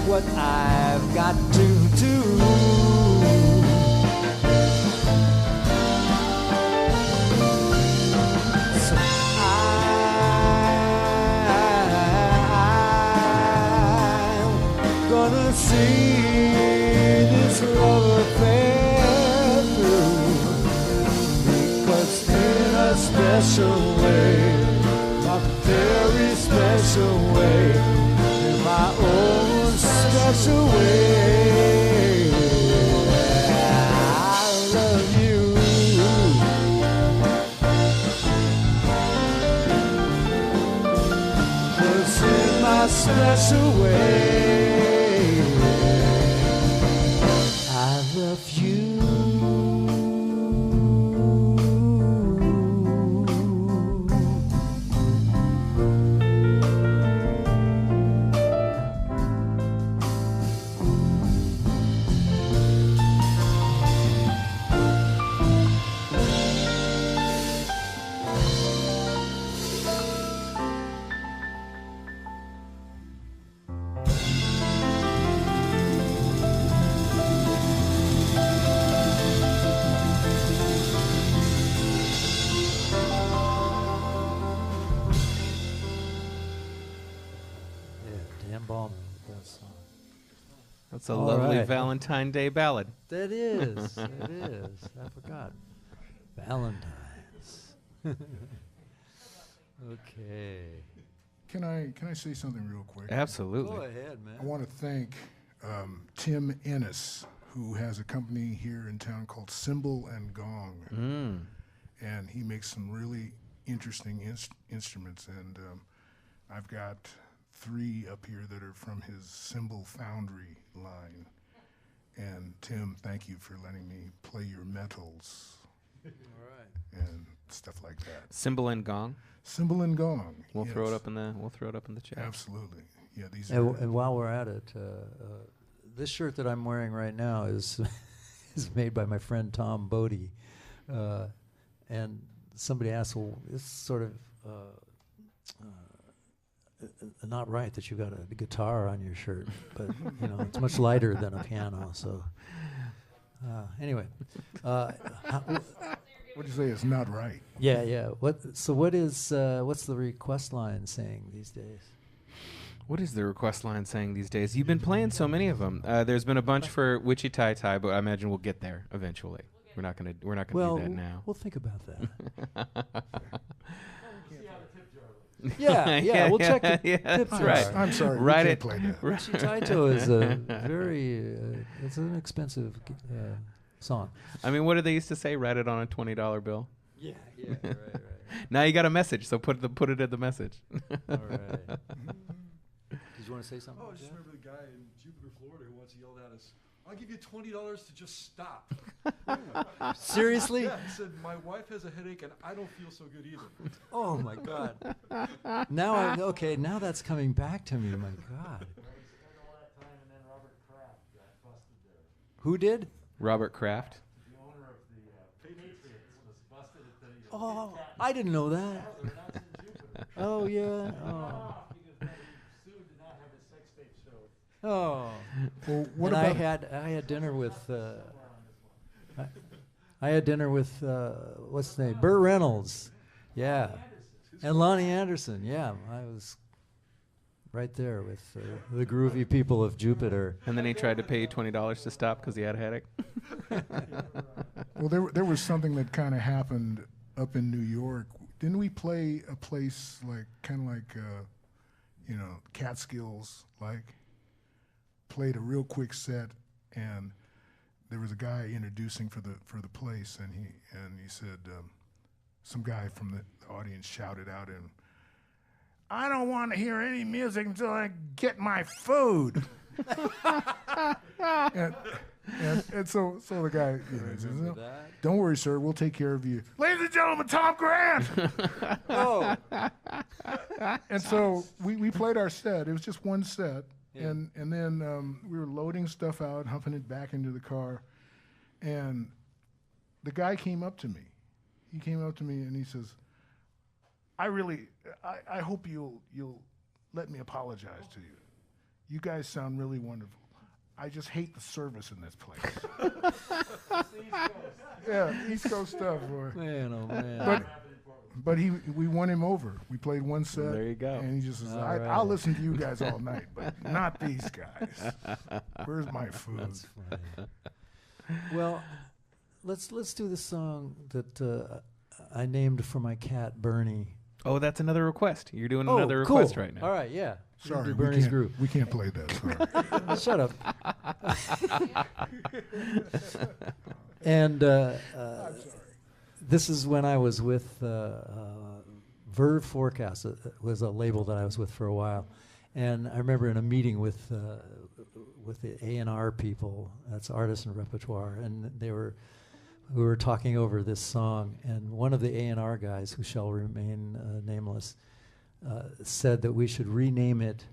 B: what I've got to do. So I'm gonna see this love affair through, because in a special way, a very special way, in my own special way, I love you. Cause in my special way, I love you. Balmer with that song.
A: That's a
B: All
A: lovely
B: right.
A: Valentine Day ballad.
B: That is. It is. I forgot. Valentine's. Okay.
E: Can I say something real quick?
A: Absolutely.
B: Go ahead, man.
E: I want to thank Tim Ennis, who has a company here in town called Cymbal and Gong, and he makes some really interesting instruments. And I've got 3 up here that are from his Cymbal Foundry line. And Tim, thank you for letting me play your metals.
B: All right.
E: And stuff like that.
A: Cymbal and gong.
E: Cymbal and Gong.
A: We'll
E: yes.
A: throw it up in the chat.
E: Absolutely. Yeah, these
B: And while we're at it, this shirt that I'm wearing right now is is made by my friend Tom Bodie. And somebody asked, well, it's sort of not right that you got a guitar on your shirt, but you know it's much lighter than a piano. So anyway,
E: what'd you say? It's not right.
B: yeah. What's the request line saying these days?
A: What is the request line saying these days? You've been playing so many of them. There's been a bunch for Witchy Tai Tai, but I imagine we'll get there eventually. We're not gonna do that now.
B: We'll think about that. Yeah, we'll check the tip
A: that's
B: jar.
A: right.
E: I'm sorry.
A: Write
E: we
A: it.
E: can't play that.
B: Richie Taito is a very, it's an expensive song.
A: I mean, what did they used to say? Write it on a $20 bill.
B: Yeah, right.
A: Now you got a message, so put it in the message.
B: All right. Did you want to say something?
D: Oh, I just remember the guy in Jupiter, Florida who once yelled at us, "I'll give you $20 to just stop."
B: Seriously?
D: Yeah, he said, "My wife has a headache and I don't feel so good either."
B: Oh my God. Now that's coming back to me. My God. Who did?
A: Robert Kraft.
C: The owner of the Patriots was busted at the.
B: Oh, I didn't know that. Oh yeah. Oh. Oh.
E: Well, what
B: And
E: about
B: I had dinner with I had dinner with what's his name? Burt Reynolds. Yeah. And Lonnie Anderson. Yeah, I was right there with the groovy people of Jupiter.
A: And then he tried to pay you $20 to stop because he had a headache.
E: Well, there was something that kind of happened up in New York. Didn't we play a place like Catskills, like played a real quick set, and there was a guy introducing for the place, and he said some guy from the audience shouted out and "I don't want to hear any music until I get my food." and so the guy, says, "No, don't worry, sir, we'll take care of you. Ladies and gentlemen, Tom Grant."
B: Oh.
E: And so we played our set. It was just one set. Yeah. And then we were loading stuff out, humping it back into the car. And the guy came up to me. He came up to me and he says, I hope you'll let me apologize to you. You guys sound really wonderful. I just hate the service in this place. Yeah, East Coast stuff, boy.
B: Man, oh man.
E: But we won him over. We played one set.
A: There you go.
E: And he just says,
B: All right.
E: I'll listen to you guys all night, but not these guys. Where's my food?
B: That's funny. Well, let's do the song that I named for my cat Bernie.
A: Oh, that's another request. You're doing
B: Oh,
A: another
B: cool.
A: request right now.
B: All right, yeah.
E: Sorry,
B: Do
E: we
B: Bernie's
E: can't,
B: Groove.
E: we can't play that. Sorry.
B: Shut up. And this is when I was with Verve Forecast. It was a label that I was with for a while. And I remember in a meeting with the A&R people, that's artists and repertoire, and we were talking over this song, and one of the A&R guys, who shall remain nameless, said that we should rename it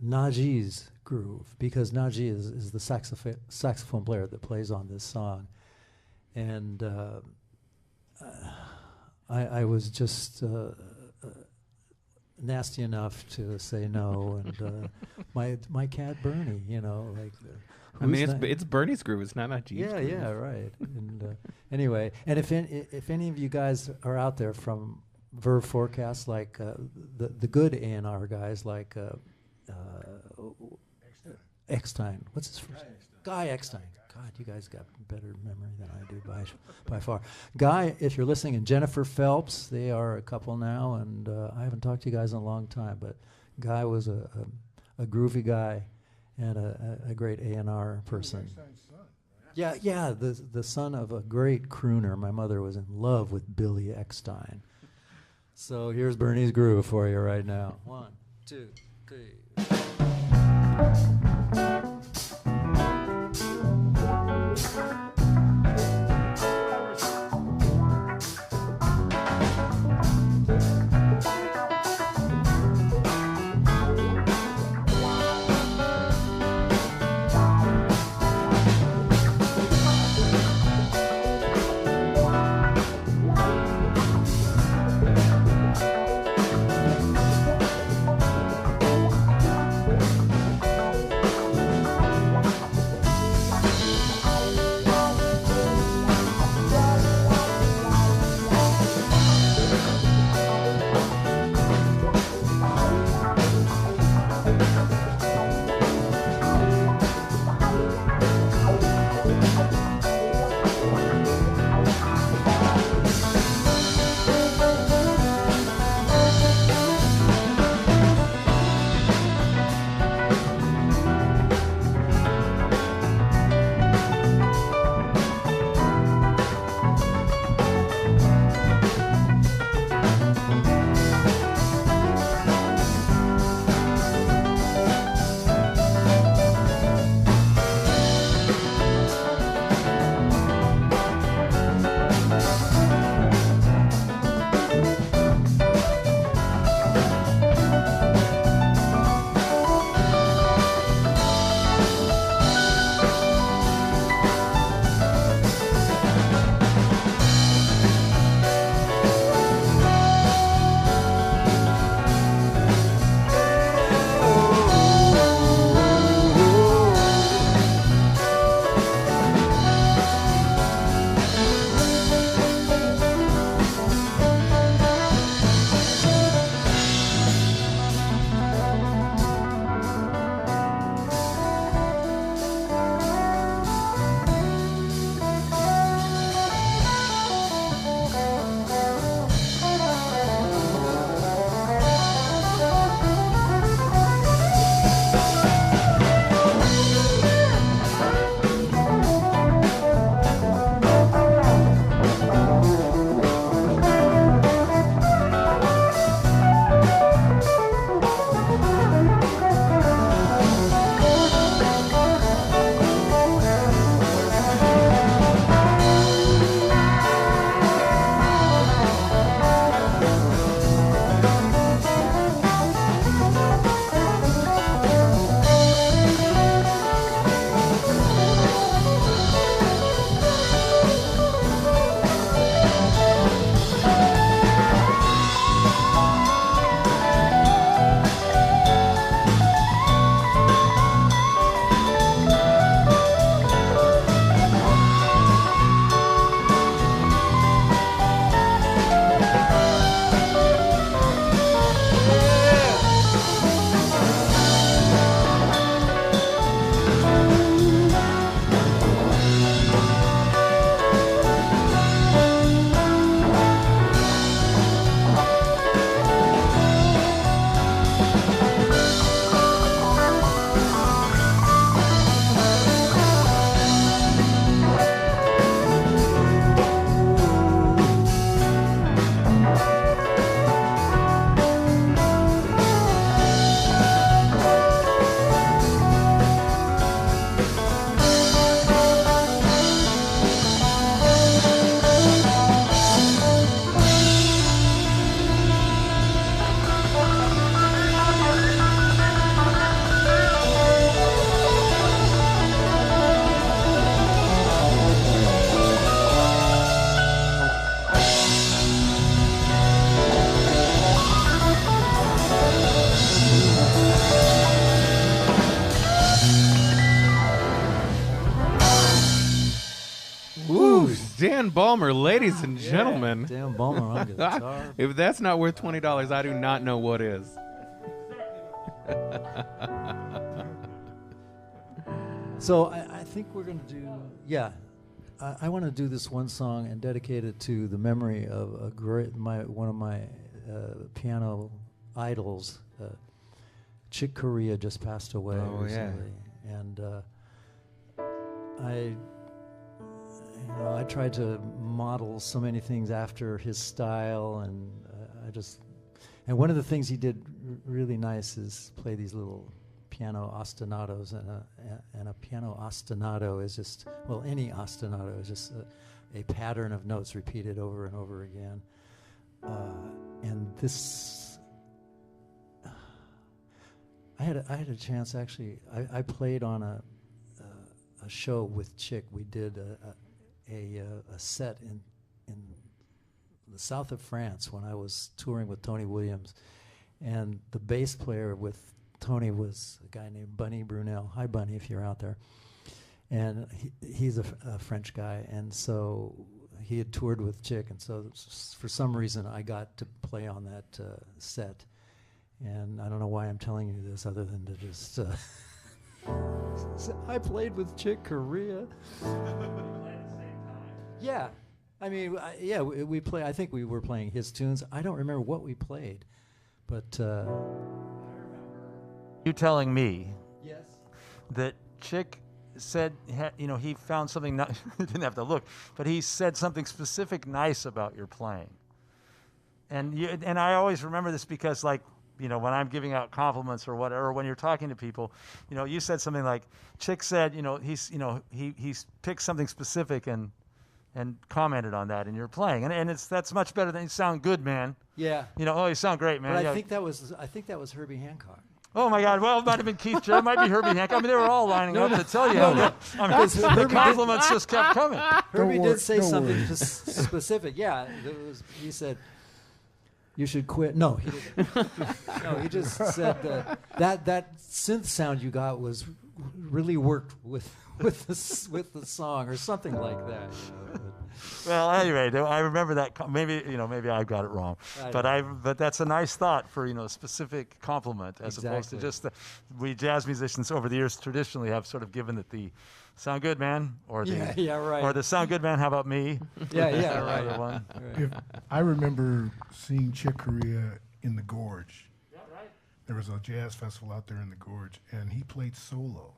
B: Najee's Groove, because Najee is the saxophone player that plays on this song. And I was just nasty enough to say no, and my cat Bernie, like.
A: I mean, it's Bernie's Groove. It's not Najee's
B: Yeah,
A: Groove.
B: yeah, right. And anyway, and if any of you guys are out there from Verve Forecast, like the good A&R guys, like Eckstein. What's his first name? Guy Eckstein. God, you guys got better memory than I do by far. Guy, if you're listening, and Jennifer Phelps, they are a couple now, and I haven't talked to you guys in a long time, but Guy was a groovy guy and a great A&R person. Yeah, the son of a great crooner. My mother was in love with Billy Eckstein. So here's Bernie's Groove for you right now. 1, 2, 3.
A: Dan Balmer, ladies and gentlemen.
B: Dan Balmer on guitar.
A: If that's not worth $20, I do not know what is.
B: So I think we're going to do, I want to do this one song and dedicate it to the memory of one of my piano idols. Chick Corea just passed away recently, and I tried to model so many things after his style, and and one of the things he did really nice is play these little piano ostinatos, and a piano ostinato is just, well, any ostinato is just a pattern of notes repeated over and over again. And this, I had a chance actually. I played on a show with Chick. We did a set in the south of France when I was touring with Tony Williams, and the bass player with Tony was a guy named Bunny Brunel. Hi, Bunny, if you're out there. And he's a French guy, and so he had toured with Chick, and so for some reason I got to play on that set. And I don't know why I'm telling you this other than to just... I played with Chick Corea. Yeah. I mean, we play. I think we were playing his tunes. I don't remember what we played, but...
C: You telling me
B: Yes.
C: that Chick said, he found something, he didn't have to look, but he said something specific nice about your playing. And I always remember this because, like, when I'm giving out compliments or whatever, or when you're talking to people, you said something like, Chick said, he's picked something specific and commented on that in your playing. And that's much better than you sound good, man.
B: Yeah.
C: Oh, you sound great, man.
B: But I think that was Herbie Hancock.
C: Oh my God! Well, it might have been Keith Jarrett, it might be Herbie Hancock. I mean, they were all lining up to tell you. The compliments just kept coming.
B: Herbie did say
E: don't
B: something
E: worry.
B: specific. Yeah, he said, "You should quit." No, he didn't. No, he just said that synth sound you got was really worked with the song or something like that.
C: Well, anyway, I remember that. Maybe I got it wrong, but that's a nice thought for a specific compliment as opposed to just we jazz musicians over the years traditionally have sort of given it the sound good, man, or
B: right,
C: or the sound good, man. How about me?
B: right.
C: One.
E: I remember seeing Chick Corea in the Gorge.
C: Yeah, right.
E: There was a jazz festival out there in the Gorge, and he played solo.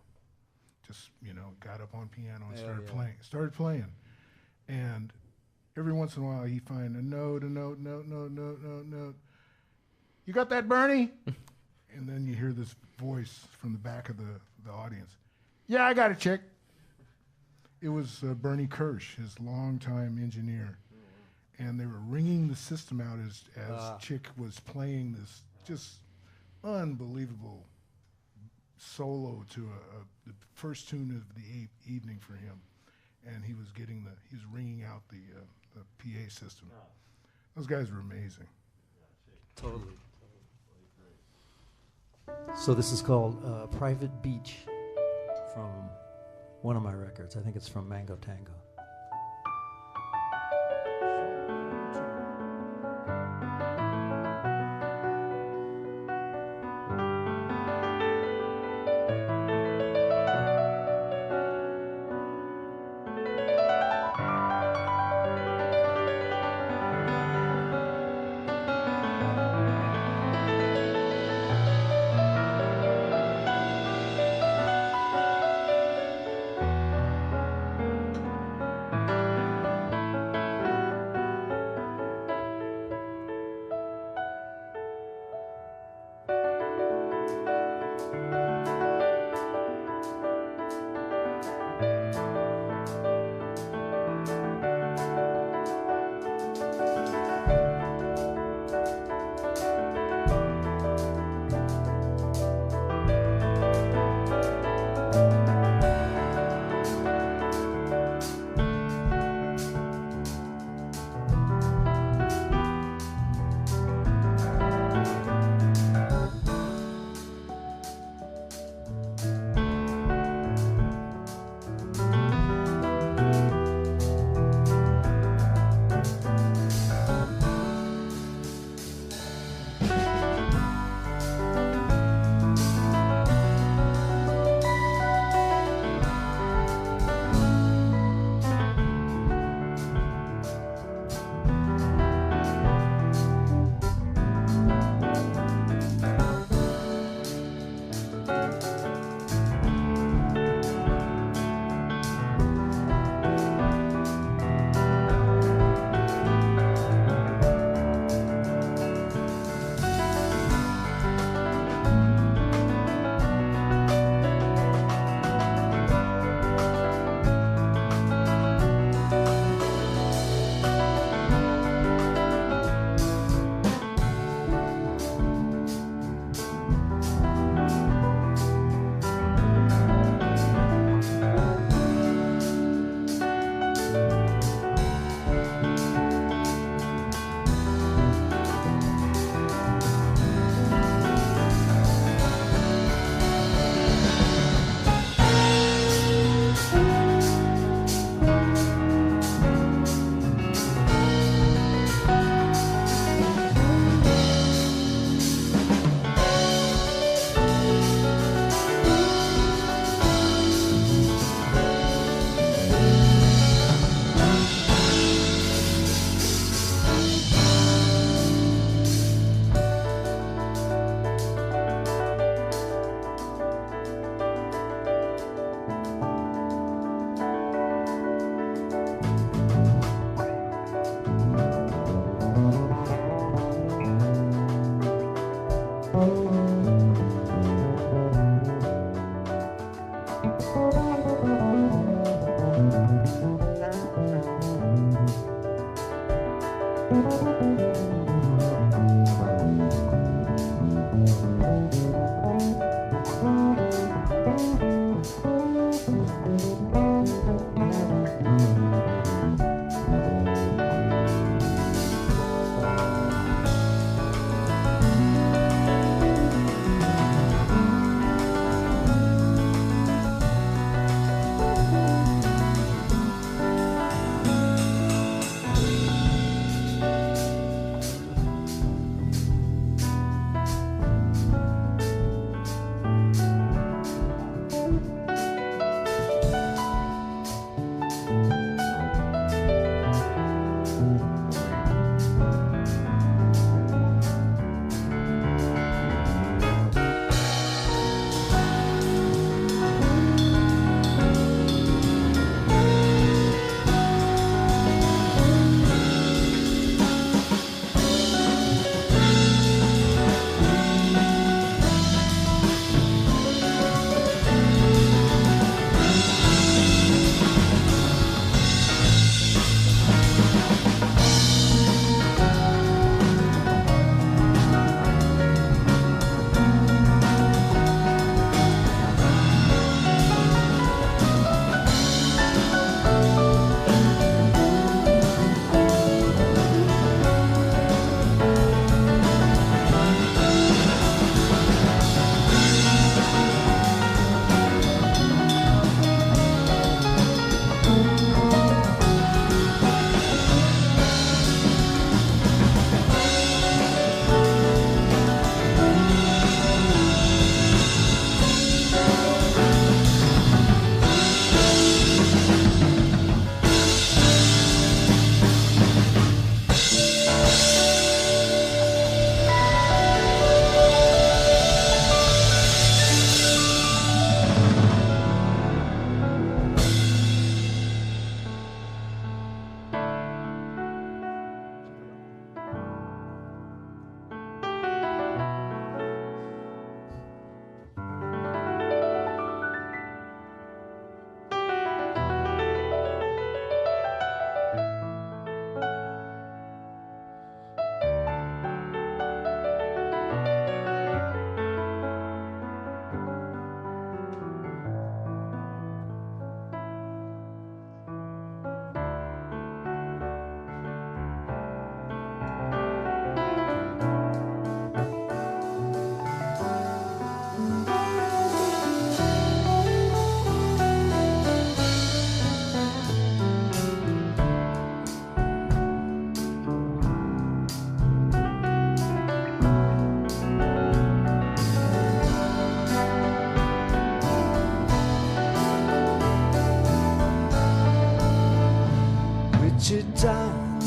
E: Just got up on piano and started playing. And every once in a while, he'd find a note. You got that, Bernie? And then you hear this voice from the back of the audience. Yeah, I got it, Chick. It was Bernie Kirsch, his longtime engineer. And they were ringing the system out as Chick was playing this just unbelievable solo to the first tune of the evening for him. And he was ringing out the PA system. Those guys were amazing.
B: Totally. So this is called Private Beach from one of my records. I think it's from Mango Tango.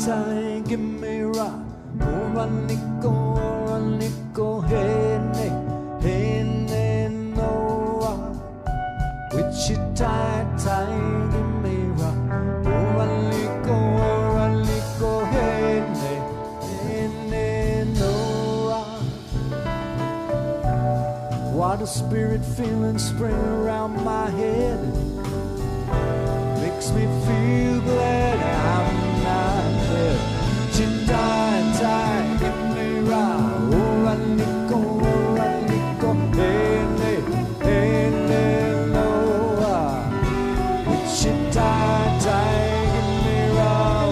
B: time, give me rock. Oranico, hey, Noah. Wichita, time, give me rock. Oranico, hey, Noah. Water spirit feeling spring around my head. Makes me feel glad I'm not dead. Chitai, give me rock. Oranico, hey, Noah. Wichita, give me rock.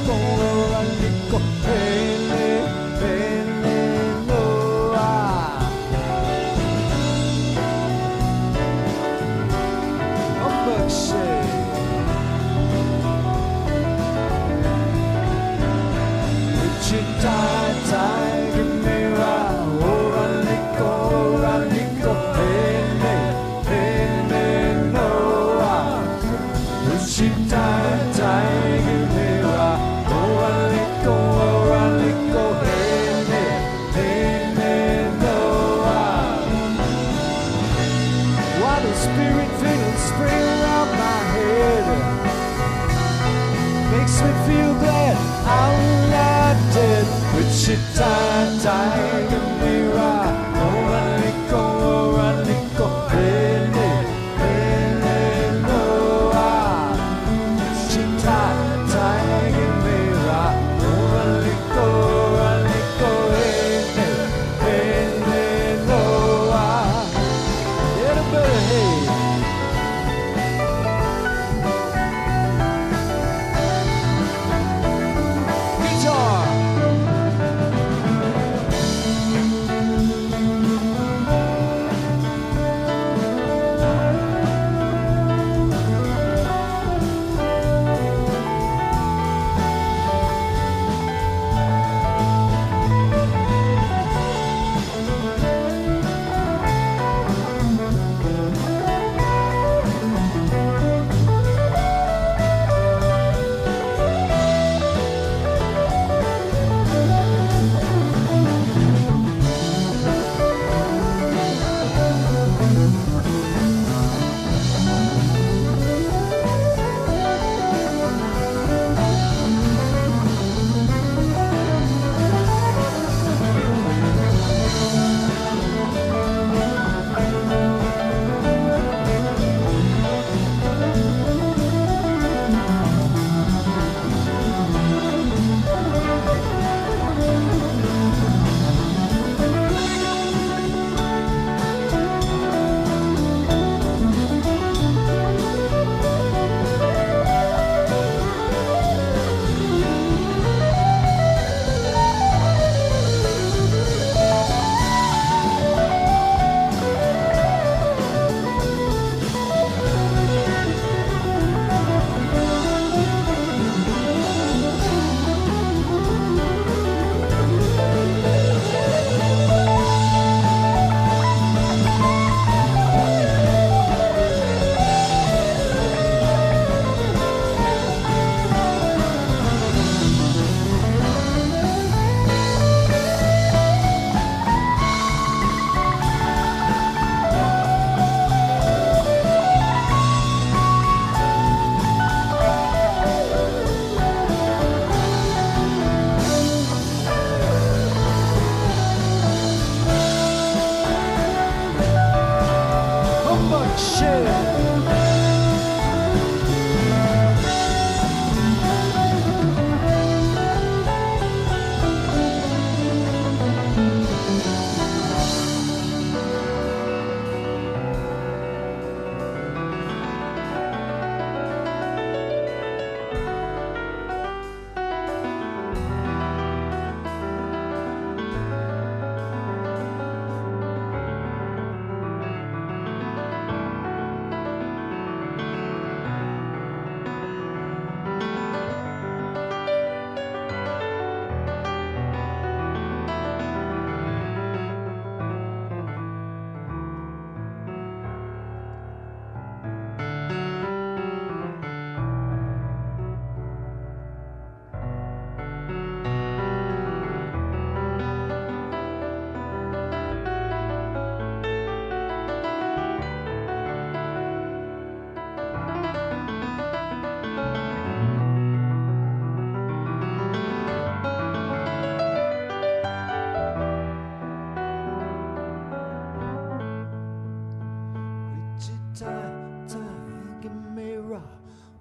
B: Oranico, hey, Noah. Spirit feeling spring around my head. Makes me feel glad I'm not dead. Wichita, give me rock. Oranico, hey, Noah. Wichita, give me rock. Oranico, hey, Noah. Get a better hey. Guitar.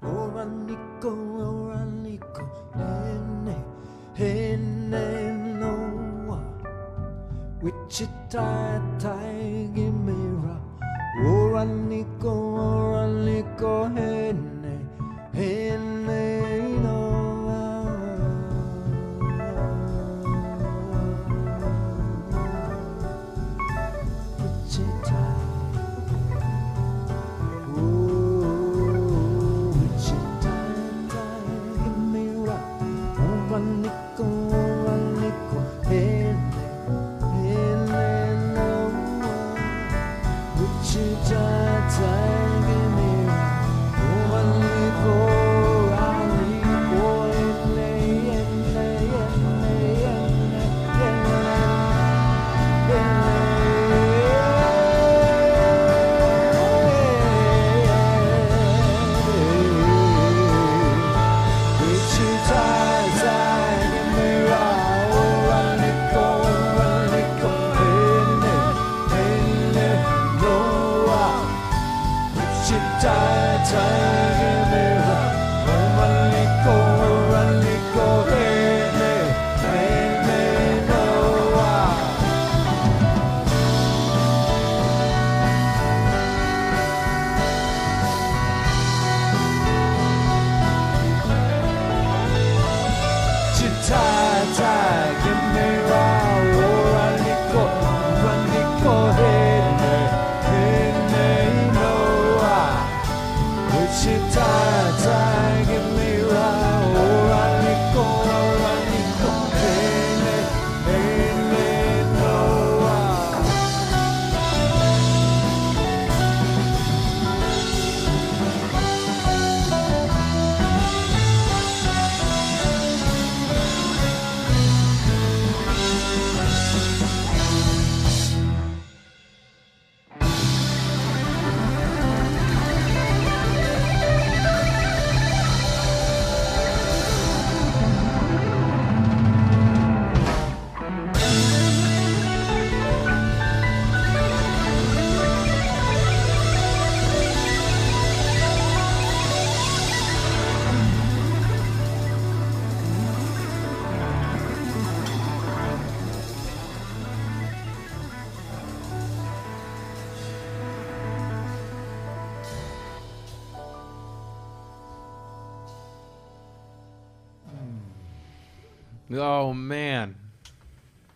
B: Oranico, Oranico, Hene, Hene, Noa, Wichita, Tigimira, Oranico, Oranico, Hene, Hene, Noa, Wichita.
A: Oh, man.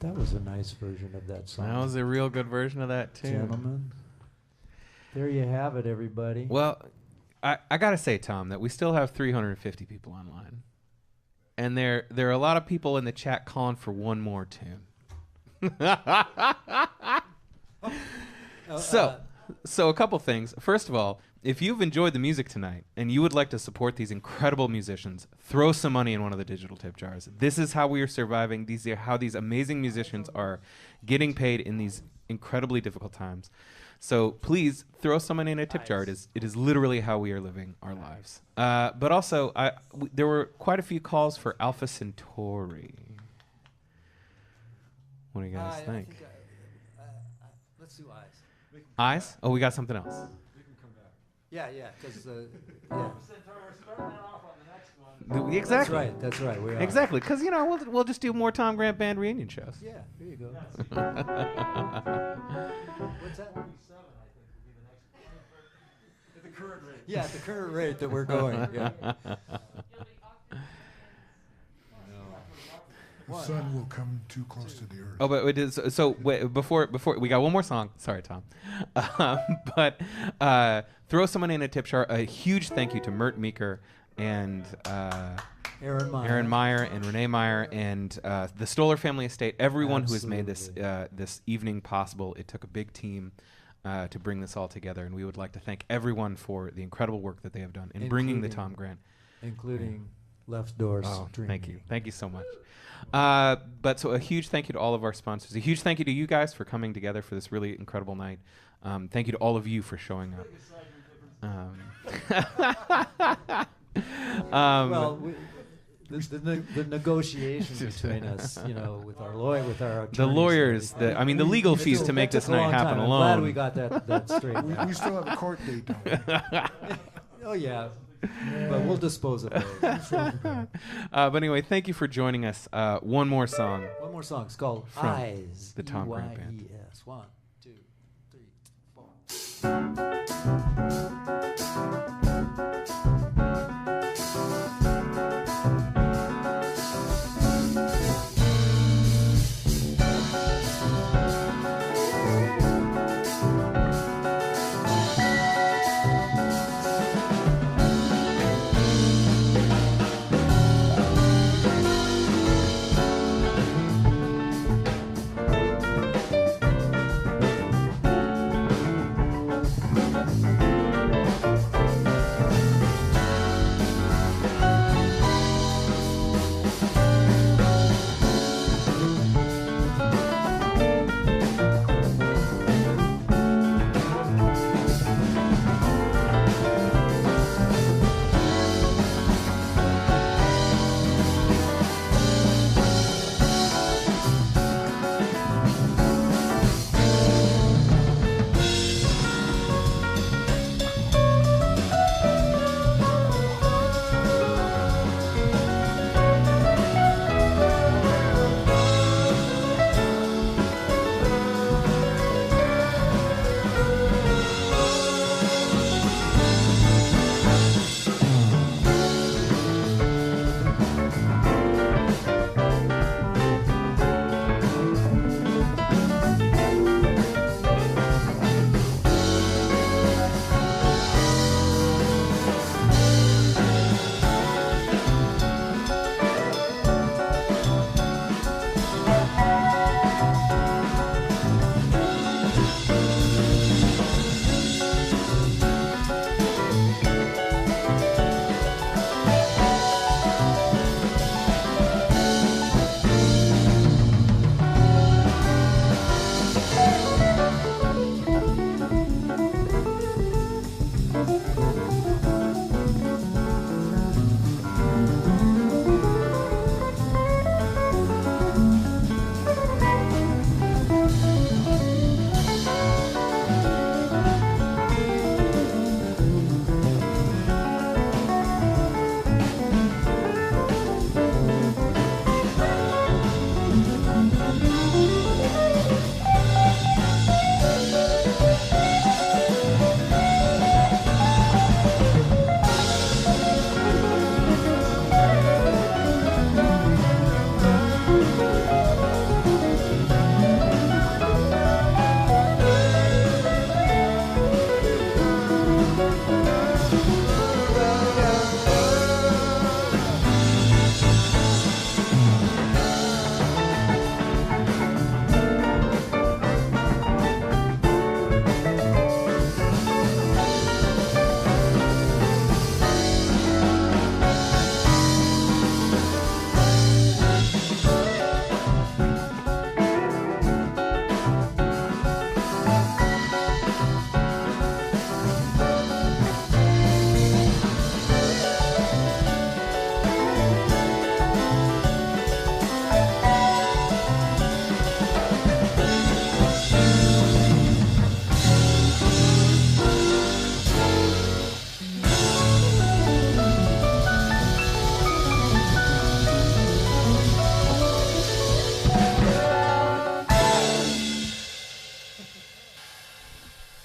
B: That was a nice version of that song.
A: That was a real good version of that, too.
B: Gentlemen. There you have it, everybody.
A: Well, I got to say, Tom, that we still have 350 people online. And there are a lot of people in the chat calling for one more tune. So a couple things. First of all, if you've enjoyed the music tonight and you would like to support these incredible musicians, throw some money in one of the digital tip jars. This is how we are surviving. These are how these amazing musicians are getting paid in these incredibly difficult times. So please throw some money in a tip jar. It is literally how we are living our lives. But also, there were quite a few calls for Alpha Centauri. What do you guys think?
B: Let's do Eyes.
A: Eyes? Oh, we got something else.
B: Yeah, because
A: Exactly.
B: That's right. We are.
A: Exactly, because we'll just do more Tom Grant Band reunion shows.
B: Yeah, there you go. What's that? 47, I think, will be the next one. At the current rate. Yeah, at the current rate that we're going. Yeah.
E: The sun will come too close to the earth.
A: Oh, but it is so. Wait, before we got one more song. Sorry, Tom. But throw someone in a tip jar. A huge thank you to Mert Meeker and Aaron Meyer and Renee Meyer and the Stoller Family Estate. Everyone who has made this this evening possible. It took a big team to bring this all together, and we would like to thank everyone for the incredible work that they have done in bringing the Tom Grant,
B: including Left Door.
A: Thank you so much. But so a huge thank you to all of our sponsors. A huge thank you to you guys for coming together for this really incredible night. Thank you to all of you for showing up.
B: Well, the negotiations between us, with our lawyer, with our attorneys,
A: the lawyers, the legal fees to make this night happen alone.
B: I'm glad we got that straight.
E: We still have a court date, don't we?
B: Oh yeah, But we'll dispose of those.
A: But anyway, thank you for joining us. One more song.
B: One more song. It's called
A: From
B: Eyes.
A: the Tom Grant Band.
B: EYES. 1, 2,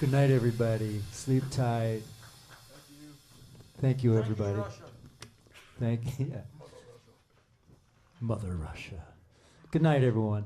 B: Good night, everybody. Sleep tight. Thank you, everybody. Thank you. Yeah. Mother Russia. Good night, everyone.